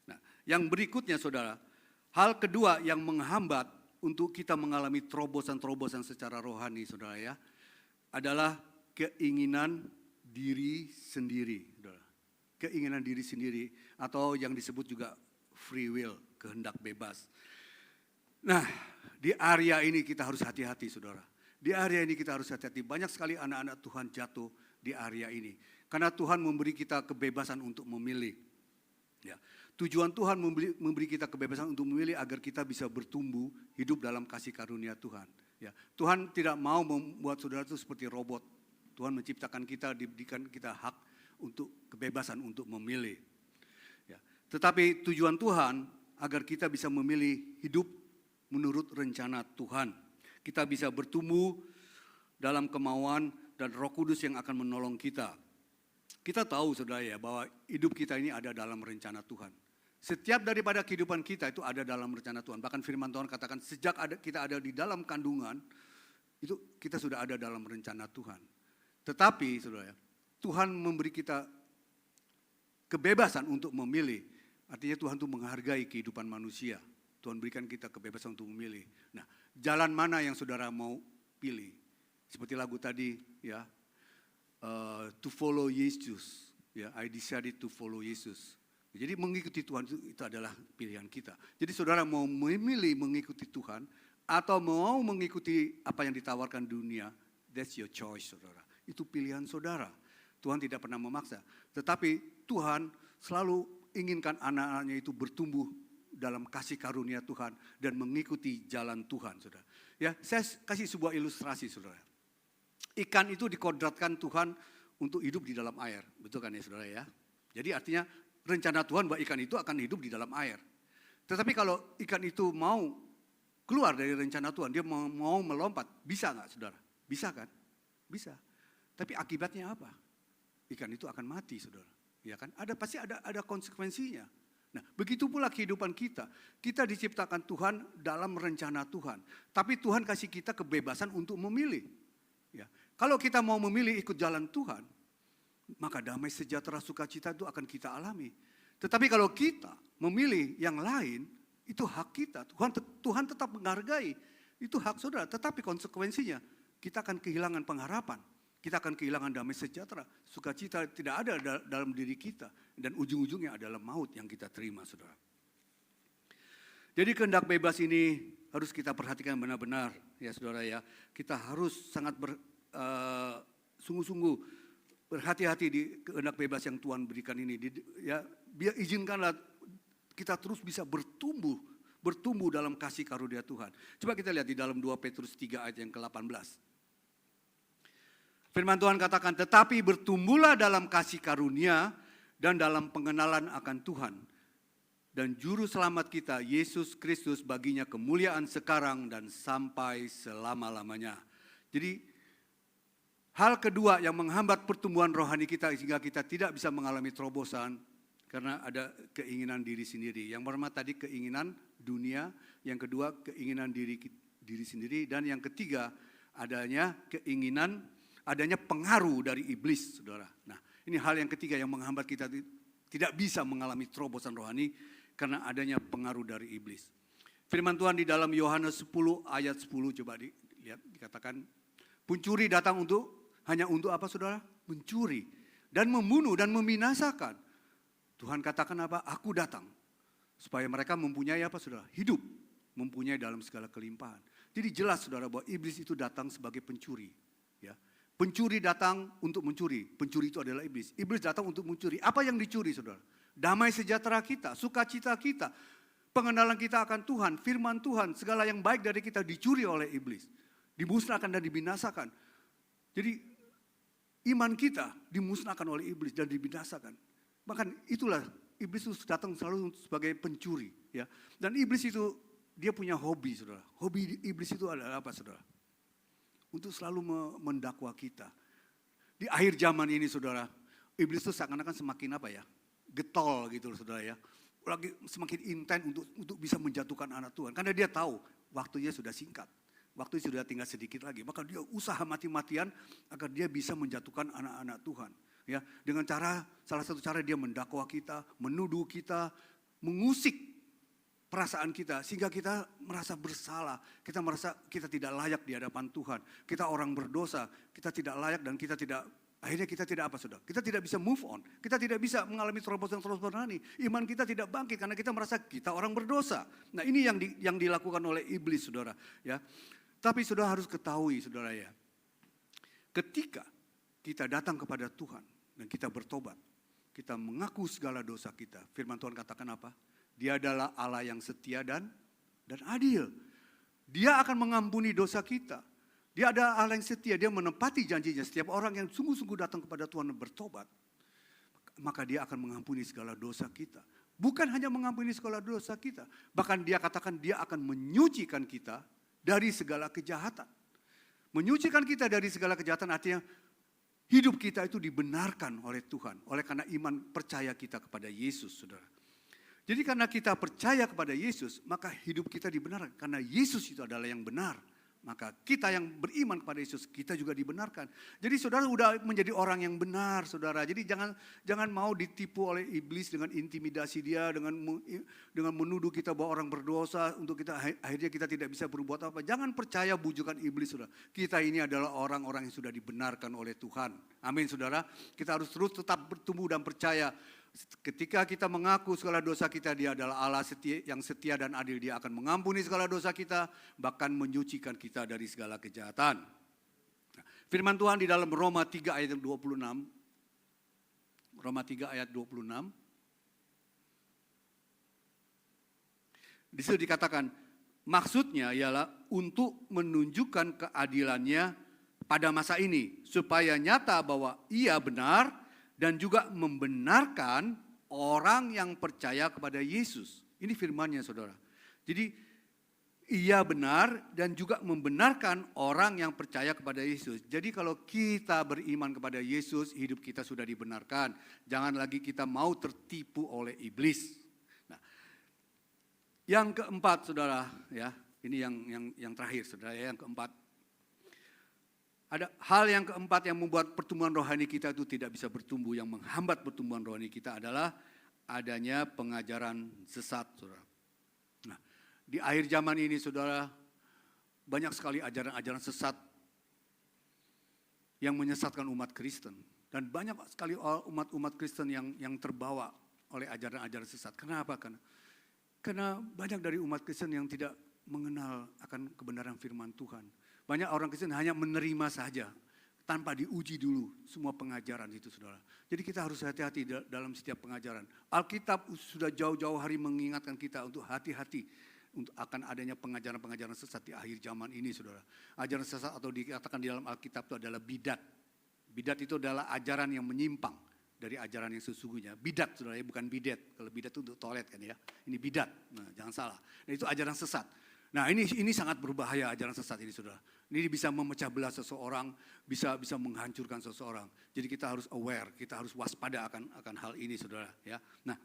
Nah, yang berikutnya saudara. Hal kedua yang menghambat untuk kita mengalami terobosan-terobosan secara rohani saudara ya, adalah keinginan diri sendiri. Saudara. Keinginan diri sendiri atau yang disebut juga free will, kehendak bebas. Nah di area ini kita harus hati-hati saudara. Di area ini kita harus hati-hati. Banyak sekali anak-anak Tuhan jatuh di area ini. Karena Tuhan memberi kita kebebasan untuk memilih. Ya. Tujuan Tuhan memberi kita kebebasan untuk memilih agar kita bisa bertumbuh hidup dalam kasih karunia Tuhan. Ya, Tuhan tidak mau membuat saudara itu seperti robot. Tuhan menciptakan kita, diberikan kita hak untuk kebebasan untuk memilih. Ya, tetapi tujuan Tuhan agar kita bisa memilih hidup menurut rencana Tuhan. Kita bisa bertumbuh dalam kemauan dan Roh Kudus yang akan menolong kita. Kita tahu saudara ya bahwa hidup kita ini ada dalam rencana Tuhan. Setiap daripada kehidupan kita itu ada dalam rencana Tuhan. Bahkan firman Tuhan katakan sejak kita ada di dalam kandungan, itu kita sudah ada dalam rencana Tuhan. Tetapi saudara, Tuhan memberi kita kebebasan untuk memilih. Artinya Tuhan itu menghargai kehidupan manusia. Tuhan berikan kita kebebasan untuk memilih. Nah, jalan mana yang saudara mau pilih? Seperti lagu tadi ya, to follow Jesus. Ya, I decided to follow Jesus. Jadi mengikuti Tuhan itu adalah pilihan kita. Jadi saudara mau memilih mengikuti Tuhan atau mau mengikuti apa yang ditawarkan dunia, that's your choice saudara. Itu pilihan saudara. Tuhan tidak pernah memaksa. Tetapi Tuhan selalu inginkan anak-anaknya itu bertumbuh dalam kasih karunia Tuhan dan mengikuti jalan Tuhan saudara. Ya, saya kasih sebuah ilustrasi saudara. Ikan itu dikodratkan Tuhan untuk hidup di dalam air. Betul kan ya saudara ya? Jadi artinya rencana Tuhan bahwa ikan itu akan hidup di dalam air. Tetapi kalau ikan itu mau keluar dari rencana Tuhan, dia mau melompat, bisa nggak saudara? Bisa kan? Bisa. Tapi akibatnya apa? Ikan itu akan mati saudara. Ya kan? Pasti ada konsekuensinya. Nah, begitu pula kehidupan kita. Kita diciptakan Tuhan dalam rencana Tuhan. Tapi Tuhan kasih kita kebebasan untuk memilih. Ya. Kalau kita mau memilih ikut jalan Tuhan, maka damai sejahtera sukacita itu akan kita alami. Tetapi kalau kita memilih yang lain, itu hak kita. Tuhan tetap menghargai. Itu hak saudara. Tetapi konsekuensinya kita akan kehilangan pengharapan. Kita akan kehilangan damai sejahtera. Sukacita tidak ada dalam diri kita. Dan ujung-ujungnya adalah maut yang kita terima saudara. Jadi kehendak bebas ini harus kita perhatikan benar-benar ya saudara ya. Kita harus sangat sungguh-sungguh berhati-hati di kehendak bebas yang Tuhan berikan ini. Ya, biar izinkanlah kita terus bisa bertumbuh dalam kasih karunia Tuhan. Coba kita lihat di dalam 2 Petrus 3 ayat yang ke-18. Firman Tuhan katakan, tetapi bertumbuhlah dalam kasih karunia dan dalam pengenalan akan Tuhan. Dan juru selamat kita, Yesus Kristus, baginya kemuliaan sekarang dan sampai selama-lamanya. Jadi hal kedua yang menghambat pertumbuhan rohani kita sehingga kita tidak bisa mengalami terobosan karena ada keinginan diri sendiri. Yang pertama tadi keinginan dunia, yang kedua keinginan diri sendiri, dan yang ketiga adanya pengaruh dari iblis, saudara. Nah, ini hal yang ketiga yang menghambat kita tidak bisa mengalami terobosan rohani karena adanya pengaruh dari iblis. Firman Tuhan di dalam Yohanes 10 ayat 10 coba dilihat, dikatakan pencuri datang hanya untuk apa saudara? Mencuri dan membunuh dan membinasakan. Tuhan katakan apa? Aku datang supaya mereka mempunyai apa saudara? Hidup, mempunyai dalam segala kelimpahan. Jadi jelas saudara bahwa iblis itu datang sebagai pencuri. Ya, pencuri datang untuk mencuri. Pencuri itu adalah iblis. Iblis datang untuk mencuri. Apa yang dicuri saudara? Damai sejahtera kita, sukacita kita, pengenalan kita akan Tuhan, firman Tuhan, segala yang baik dari kita dicuri oleh iblis, dimusnahkan dan dibinasakan. Jadi iman kita dimusnahkan oleh iblis dan dibinasakan. Bahkan itulah iblis itu datang selalu sebagai pencuri. Ya. Dan iblis itu dia punya hobi saudara. Hobi iblis itu adalah apa saudara? Untuk selalu mendakwa kita. Di akhir zaman ini saudara, iblis itu seakan-akan semakin apa ya? Getol gitu saudara ya. Lagi semakin intens untuk bisa menjatuhkan anak Tuhan. Karena dia tahu waktunya sudah singkat. Waktu sudah tinggal sedikit lagi, maka dia usaha mati-matian agar dia bisa menjatuhkan anak-anak Tuhan. Ya, dengan salah satu cara dia mendakwa kita, menuduh kita, mengusik perasaan kita sehingga kita merasa bersalah, kita merasa kita tidak layak di hadapan Tuhan, kita orang berdosa, kita tidak layak dan akhirnya kita tidak apa saudara? Kita tidak bisa move on, kita tidak bisa mengalami terobosan rohani, iman kita tidak bangkit karena kita merasa kita orang berdosa. Nah ini yang dilakukan oleh iblis saudara. Ya. Tapi saudara harus ketahui saudara ya, ketika kita datang kepada Tuhan dan kita bertobat, kita mengaku segala dosa kita. Firman Tuhan katakan apa? Dia adalah Allah yang setia dan adil. Dia akan mengampuni dosa kita. Dia adalah Allah yang setia, dia menepati janjinya. Setiap orang yang sungguh-sungguh datang kepada Tuhan dan bertobat, maka dia akan mengampuni segala dosa kita. Bukan hanya mengampuni segala dosa kita, bahkan dia katakan dia akan menyucikan kita dari segala kejahatan. Menyucikan kita dari segala kejahatan artinya hidup kita itu dibenarkan oleh Tuhan. Oleh karena iman percaya kita kepada Yesus, saudara. Jadi karena kita percaya kepada Yesus, maka hidup kita dibenarkan. Karena Yesus itu adalah yang benar. Maka kita yang beriman kepada Yesus, kita juga dibenarkan. Jadi saudara sudah menjadi orang yang benar, saudara. Jadi jangan mau ditipu oleh iblis dengan intimidasi dia, dengan menuduh kita bahwa orang berdosa, untuk akhirnya kita tidak bisa berbuat apa. Jangan percaya bujukan iblis, saudara. Kita ini adalah orang-orang yang sudah dibenarkan oleh Tuhan. Amin, saudara. Kita harus terus tetap bertumbuh dan percaya ketika kita mengaku segala dosa kita, Dia adalah Allah yang setia dan adil. Dia akan mengampuni segala dosa kita, bahkan menyucikan kita dari segala kejahatan. Firman Tuhan di dalam Roma 3 ayat 26. Roma 3 ayat 26. Di situ dikatakan, maksudnya ialah untuk menunjukkan keadilannya pada masa ini, supaya nyata bahwa Ia benar dan juga membenarkan orang yang percaya kepada Yesus. Ini firman-Nya, saudara. Jadi Ia benar dan juga membenarkan orang yang percaya kepada Yesus. Jadi kalau kita beriman kepada Yesus, hidup kita sudah dibenarkan. Jangan lagi kita mau tertipu oleh iblis. Nah, yang keempat, saudara, ya, ini yang terakhir, saudara, yang keempat. Ada hal yang keempat yang membuat pertumbuhan rohani kita itu tidak bisa bertumbuh, yang menghambat pertumbuhan rohani kita adalah adanya pengajaran sesat, saudara. Nah, di akhir zaman ini, saudara, banyak sekali ajaran-ajaran sesat yang menyesatkan umat Kristen. Dan banyak sekali umat Kristen yang terbawa oleh ajaran-ajaran sesat. Kenapa? Karena banyak dari umat Kristen yang tidak mengenal akan kebenaran firman Tuhan. Banyak orang Kristen hanya menerima saja, tanpa diuji dulu semua pengajaran itu, saudara. Jadi kita harus hati-hati dalam setiap pengajaran. Alkitab sudah jauh-jauh hari mengingatkan kita untuk hati-hati untuk akan adanya pengajaran-pengajaran sesat di akhir zaman ini, saudara. Ajaran sesat atau dikatakan di dalam Alkitab itu adalah bidat. Bidat itu adalah ajaran yang menyimpang dari ajaran yang sesungguhnya. Bidat, saudara, bukan bidet. Kalau bidat itu untuk toilet kan ya. Ini bidat, nah, jangan salah. Nah, itu ajaran sesat. Nah, ini sangat berbahaya ajaran sesat ini, saudara. Ini bisa memecah belah seseorang, bisa menghancurkan seseorang. Jadi kita harus aware, kita harus waspada akan hal ini, saudara. Ya. Nah,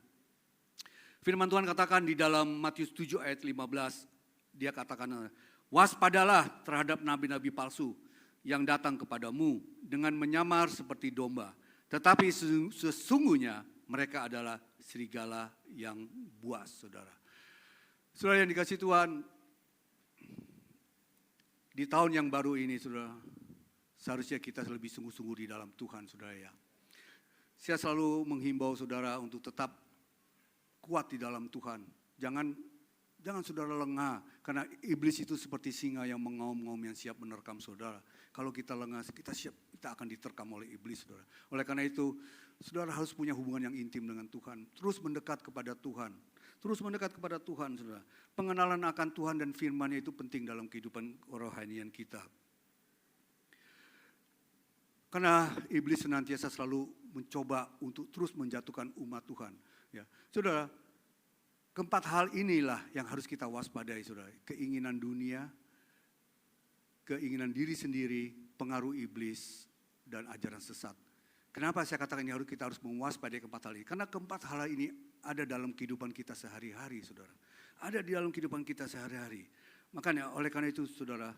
firman Tuhan katakan di dalam Matius 7 ayat 15, dia katakan, waspadalah terhadap nabi-nabi palsu yang datang kepadamu dengan menyamar seperti domba. Tetapi sesungguhnya mereka adalah serigala yang buas, saudara. Saudara yang dikasih Tuhan, di tahun yang baru ini, saudara, seharusnya kita lebih sungguh-sungguh di dalam Tuhan, saudara ya. Saya selalu menghimbau saudara untuk tetap kuat di dalam Tuhan. Jangan saudara lengah, karena iblis itu seperti singa yang mengaum-ngaum yang siap menerkam saudara. Kalau kita lengah, kita akan diterkam oleh iblis, saudara. Oleh karena itu, saudara harus punya hubungan yang intim dengan Tuhan. Terus mendekat kepada Tuhan. Terus mendekat kepada Tuhan, saudara. Pengenalan akan Tuhan dan firman-Nya itu penting dalam kehidupan kerohanian kita. Karena iblis senantiasa selalu mencoba untuk terus menjatuhkan umat Tuhan. Ya, saudara, keempat hal inilah yang harus kita waspadai, saudara. Keinginan dunia, keinginan diri sendiri, pengaruh iblis, dan ajaran sesat. Kenapa saya katakan ini kita harus mewaspadai keempat hal ini? Karena keempat hal ini ada dalam kehidupan kita sehari-hari, saudara. Ada di dalam kehidupan kita sehari-hari. Makanya oleh karena itu, saudara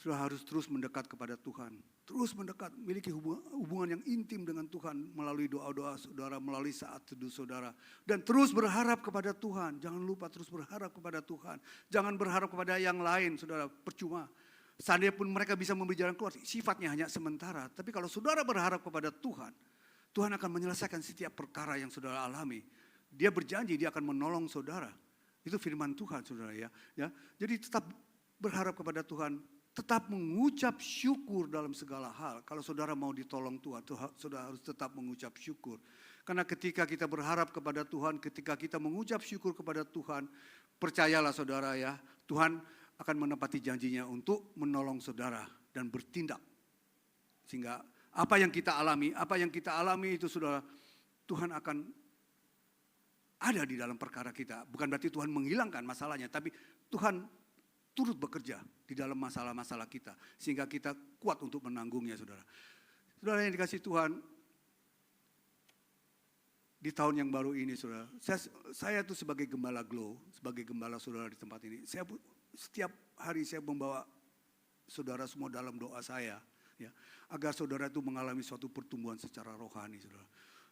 harus terus mendekat kepada Tuhan. Terus mendekat, miliki hubungan yang intim dengan Tuhan melalui doa-doa saudara, melalui saat teduh saudara. Dan terus berharap kepada Tuhan. Jangan lupa terus berharap kepada Tuhan. Jangan berharap kepada yang lain, saudara, percuma. Seandainya pun mereka bisa memberi jalan keluar, sifatnya hanya sementara. Tapi kalau saudara berharap kepada Tuhan, Tuhan akan menyelesaikan setiap perkara yang saudara alami. Dia berjanji dia akan menolong saudara. Itu firman Tuhan, saudara ya. Jadi tetap berharap kepada Tuhan, tetap mengucap syukur dalam segala hal. Kalau saudara mau ditolong Tuhan, saudara harus tetap mengucap syukur. Karena ketika kita berharap kepada Tuhan, ketika kita mengucap syukur kepada Tuhan, percayalah saudara ya, Tuhan akan menepati janjinya untuk menolong saudara dan bertindak. Sehingga apa yang kita alami itu saudara, Tuhan akan ada di dalam perkara kita. Bukan berarti Tuhan menghilangkan masalahnya, tapi Tuhan turut bekerja di dalam masalah-masalah kita. Sehingga kita kuat untuk menanggungnya, saudara. Saudara yang dikasih Tuhan, di tahun yang baru ini, saudara, saya tuh sebagai gembala Glow, sebagai gembala saudara di tempat ini, setiap hari saya membawa saudara semua dalam doa saya, ya, agar saudara itu mengalami suatu pertumbuhan secara rohani, saudara.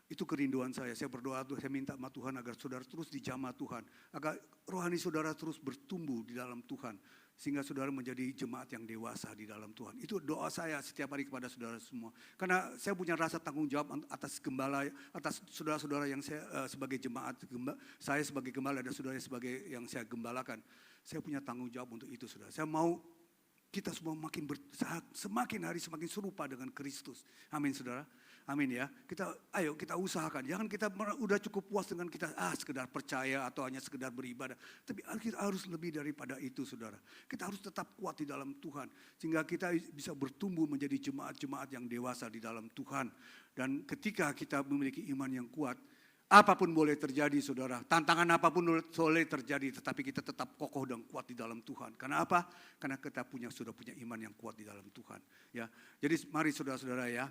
Itu kerinduan saya. Saya berdoa, saya minta sama Tuhan agar saudara terus dijamah Tuhan. Agar rohani saudara terus bertumbuh di dalam Tuhan. Sehingga saudara menjadi jemaat yang dewasa di dalam Tuhan. Itu doa saya setiap hari kepada saudara semua. Karena saya punya rasa tanggung jawab atas gembala, atas saudara-saudara yang saya sebagai jemaat, saya sebagai gembala dan saudara sebagai yang saya gembalakan. Saya punya tanggung jawab untuk itu, saudara. Saya mau kita semua semakin hari semakin serupa dengan Kristus. Amin, saudara. Amin ya. Ayo kita usahakan. Jangan kita udah cukup puas dengan kita sekedar percaya atau hanya sekedar beribadah. Tapi kita harus lebih daripada itu, saudara. Kita harus tetap kuat di dalam Tuhan. Sehingga kita bisa bertumbuh menjadi jemaat-jemaat yang dewasa di dalam Tuhan. Dan ketika kita memiliki iman yang kuat, apapun boleh terjadi, saudara. Tantangan apapun boleh terjadi, tetapi kita tetap kokoh dan kuat di dalam Tuhan. Karena apa? Karena kita sudah punya iman yang kuat di dalam Tuhan. Ya, jadi mari saudara-saudara ya,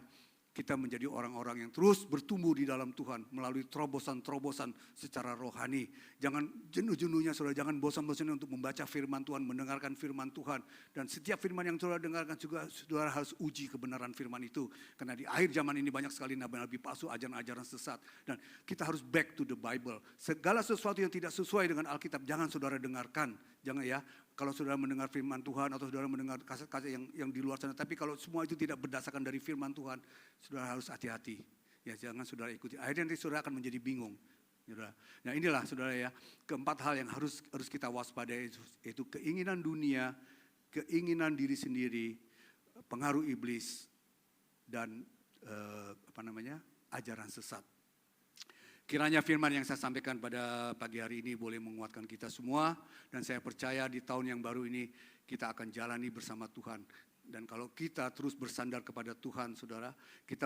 kita menjadi orang-orang yang terus bertumbuh di dalam Tuhan melalui terobosan-terobosan secara rohani. Jangan jenuh-jenuhnya, saudara. Jangan bosan-bosannya untuk membaca firman Tuhan, mendengarkan firman Tuhan. Dan setiap firman yang saudara dengarkan juga, saudara harus uji kebenaran firman itu. Karena di akhir zaman ini banyak sekali nabi-nabi palsu, ajaran-ajaran sesat. Dan kita harus back to the Bible. Segala sesuatu yang tidak sesuai dengan Alkitab, jangan saudara dengarkan. Jangan ya. Kalau saudara mendengar firman Tuhan atau saudara mendengar kaset-kaset yang di luar sana. Tapi kalau semua itu tidak berdasarkan dari firman Tuhan, saudara harus hati-hati. Ya, jangan saudara ikuti. Akhirnya nanti saudara akan menjadi bingung. Saudara. Nah inilah saudara ya, keempat hal yang harus kita waspadai, yaitu keinginan dunia, keinginan diri sendiri, pengaruh iblis, dan ajaran sesat. Kiranya firman yang saya sampaikan pada pagi hari ini boleh menguatkan kita semua. Dan saya percaya di tahun yang baru ini kita akan jalani bersama Tuhan. Dan kalau kita terus bersandar kepada Tuhan, saudara, kita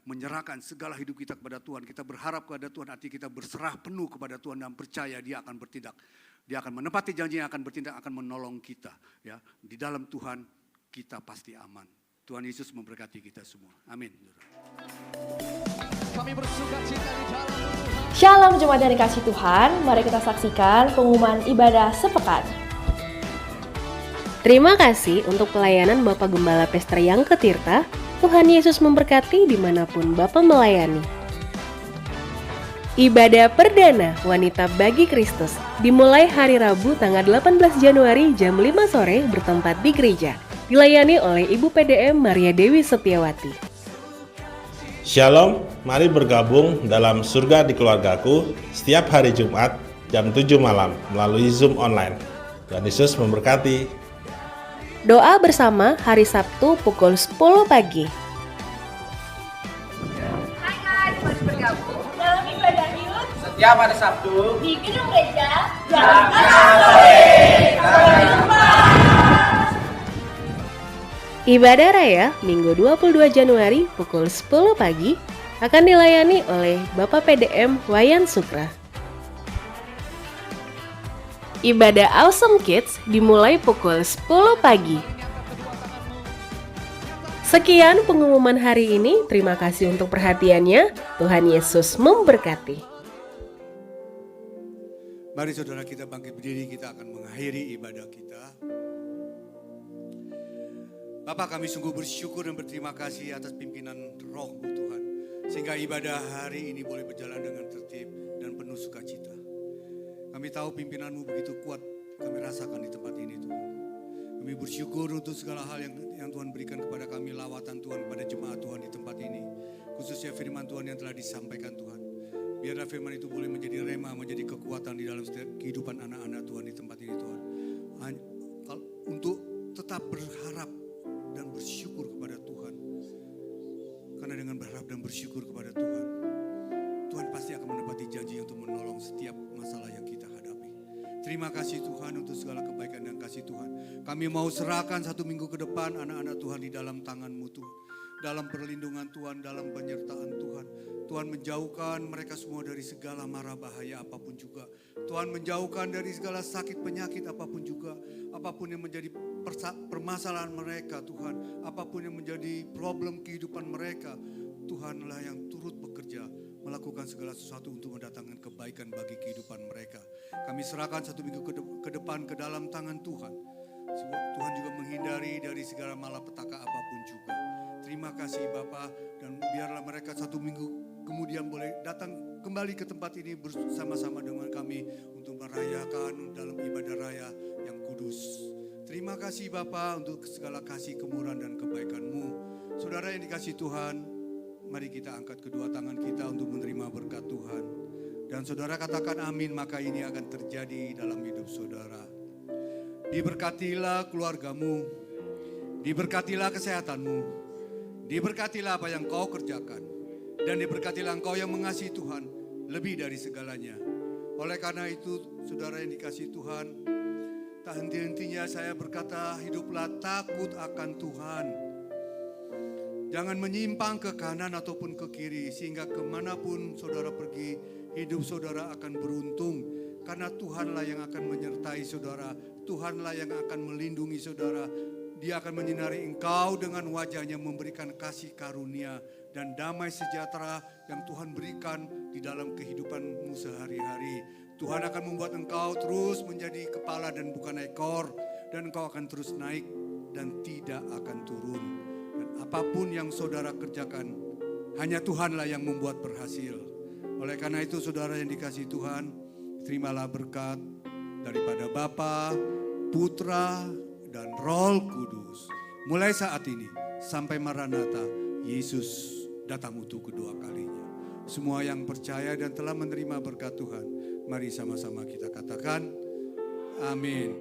menyerahkan segala hidup kita kepada Tuhan. Kita berharap kepada Tuhan, artinya kita berserah penuh kepada Tuhan dan percaya Dia akan bertindak. Dia akan menepati janjinya, akan bertindak, akan menolong kita. Ya, di dalam Tuhan kita pasti aman. Tuhan Yesus memberkati kita semua. Amin. Kami bersuka cita di dalam Tuhan. Shalom jemaat yang dikasih Tuhan, mari kita saksikan pengumuman ibadah sepekan. Terima kasih untuk pelayanan Bapak Gembala Pester yang Ketirta. Tuhan Yesus memberkati dimanapun Bapak melayani. Ibadah perdana Wanita Bagi Kristus dimulai hari Rabu tanggal 18 Januari jam 5 sore bertempat di gereja. Dilayani oleh Ibu PDM Maria Dewi Setiawati. Shalom, mari bergabung dalam Surga di Keluargaku setiap hari Jumat jam 7 malam melalui Zoom online. Tuhan Yesus memberkati. Doa bersama hari Sabtu pukul 10 pagi. Hai guys, mari bergabung dalam ibadah Yud setiap hari Sabtu di gedung gereja jam 6 sore. Sampai jumpa. Ibadah Raya Minggu 22 Januari pukul 10 pagi akan dilayani oleh Bapak PDM Wayan Sukra. Ibadah Awesome Kids dimulai pukul 10 pagi. Sekian pengumuman hari ini. Terima kasih untuk perhatiannya. Tuhan Yesus memberkati. Mari saudara kita bangkit berdiri, kita akan mengakhiri ibadah kita. Bapak, kami sungguh bersyukur dan berterima kasih atas pimpinan Roh-Mu Tuhan. Sehingga ibadah hari ini boleh berjalan dengan tertib dan penuh sukacita. Kami tahu pimpinan-Mu begitu kuat, kami rasakan di tempat ini Tuhan. Kami bersyukur untuk segala hal yang Tuhan berikan kepada kami, lawatan Tuhan kepada jemaat Tuhan di tempat ini. Khususnya firman Tuhan yang telah disampaikan Tuhan. Biarlah firman itu boleh menjadi rema, menjadi kekuatan di dalam setiap kehidupan anak-anak Tuhan di tempat ini Tuhan. Untuk tetap berharap dan bersyukur kepada Tuhan. Karena dengan berharap dan bersyukur kepada Tuhan, Tuhan pasti akan menepati janji untuk menolong setiap masalah yang kita hadapi. Terima kasih Tuhan untuk segala kebaikan dan kasih Tuhan. Kami mau serahkan 1 minggu ke depan anak-anak Tuhan di dalam tangan-Mu Tuhan. Dalam perlindungan Tuhan, dalam penyertaan Tuhan. Tuhan menjauhkan mereka semua dari segala mara bahaya apapun juga. Tuhan menjauhkan dari segala sakit penyakit apapun juga. Apapun yang menjadi permasalahan mereka Tuhan. Apapun yang menjadi problem kehidupan mereka. Tuhanlah yang turut bekerja. Melakukan segala sesuatu untuk mendatangkan kebaikan bagi kehidupan mereka. Kami serahkan 1 minggu ke depan ke dalam tangan Tuhan. Tuhan juga menghindari dari segala malapetaka apapun juga. Terima kasih Bapa, dan biarlah mereka 1 minggu kemudian boleh datang kembali ke tempat ini bersama-sama dengan kami untuk merayakan dalam ibadah raya yang kudus. Terima kasih Bapa untuk segala kasih, kemurahan dan kebaikan-Mu. Saudara yang dikasihi Tuhan, mari kita angkat kedua tangan kita untuk menerima berkat Tuhan. Dan saudara katakan amin, maka ini akan terjadi dalam hidup saudara. Diberkatilah keluargamu, diberkatilah kesehatanmu, diberkatilah apa yang kau kerjakan, dan diberkatilah engkau yang mengasihi Tuhan lebih dari segalanya. Oleh karena itu, saudara yang dikasihi Tuhan, tak henti-hentinya saya berkata, hiduplah takut akan Tuhan. Jangan menyimpang ke kanan ataupun ke kiri, sehingga kemanapun saudara pergi, hidup saudara akan beruntung. Karena Tuhanlah yang akan menyertai saudara, Tuhanlah yang akan melindungi saudara. Dia akan menyinari engkau dengan wajahnya, memberikan kasih karunia dan damai sejahtera yang Tuhan berikan di dalam kehidupanmu sehari-hari. Tuhan akan membuat engkau terus menjadi kepala dan bukan ekor, dan engkau akan terus naik dan tidak akan turun. Dan apapun yang saudara kerjakan, hanya Tuhanlah yang membuat berhasil. Oleh karena itu saudara yang dikasihi Tuhan, terimalah berkat daripada Bapa, Putra, dan Roh Kudus. Mulai saat ini sampai Maranatha, Yesus datang untuk kedua kalinya. Semua yang percaya dan telah menerima berkat Tuhan, mari sama-sama kita katakan amin.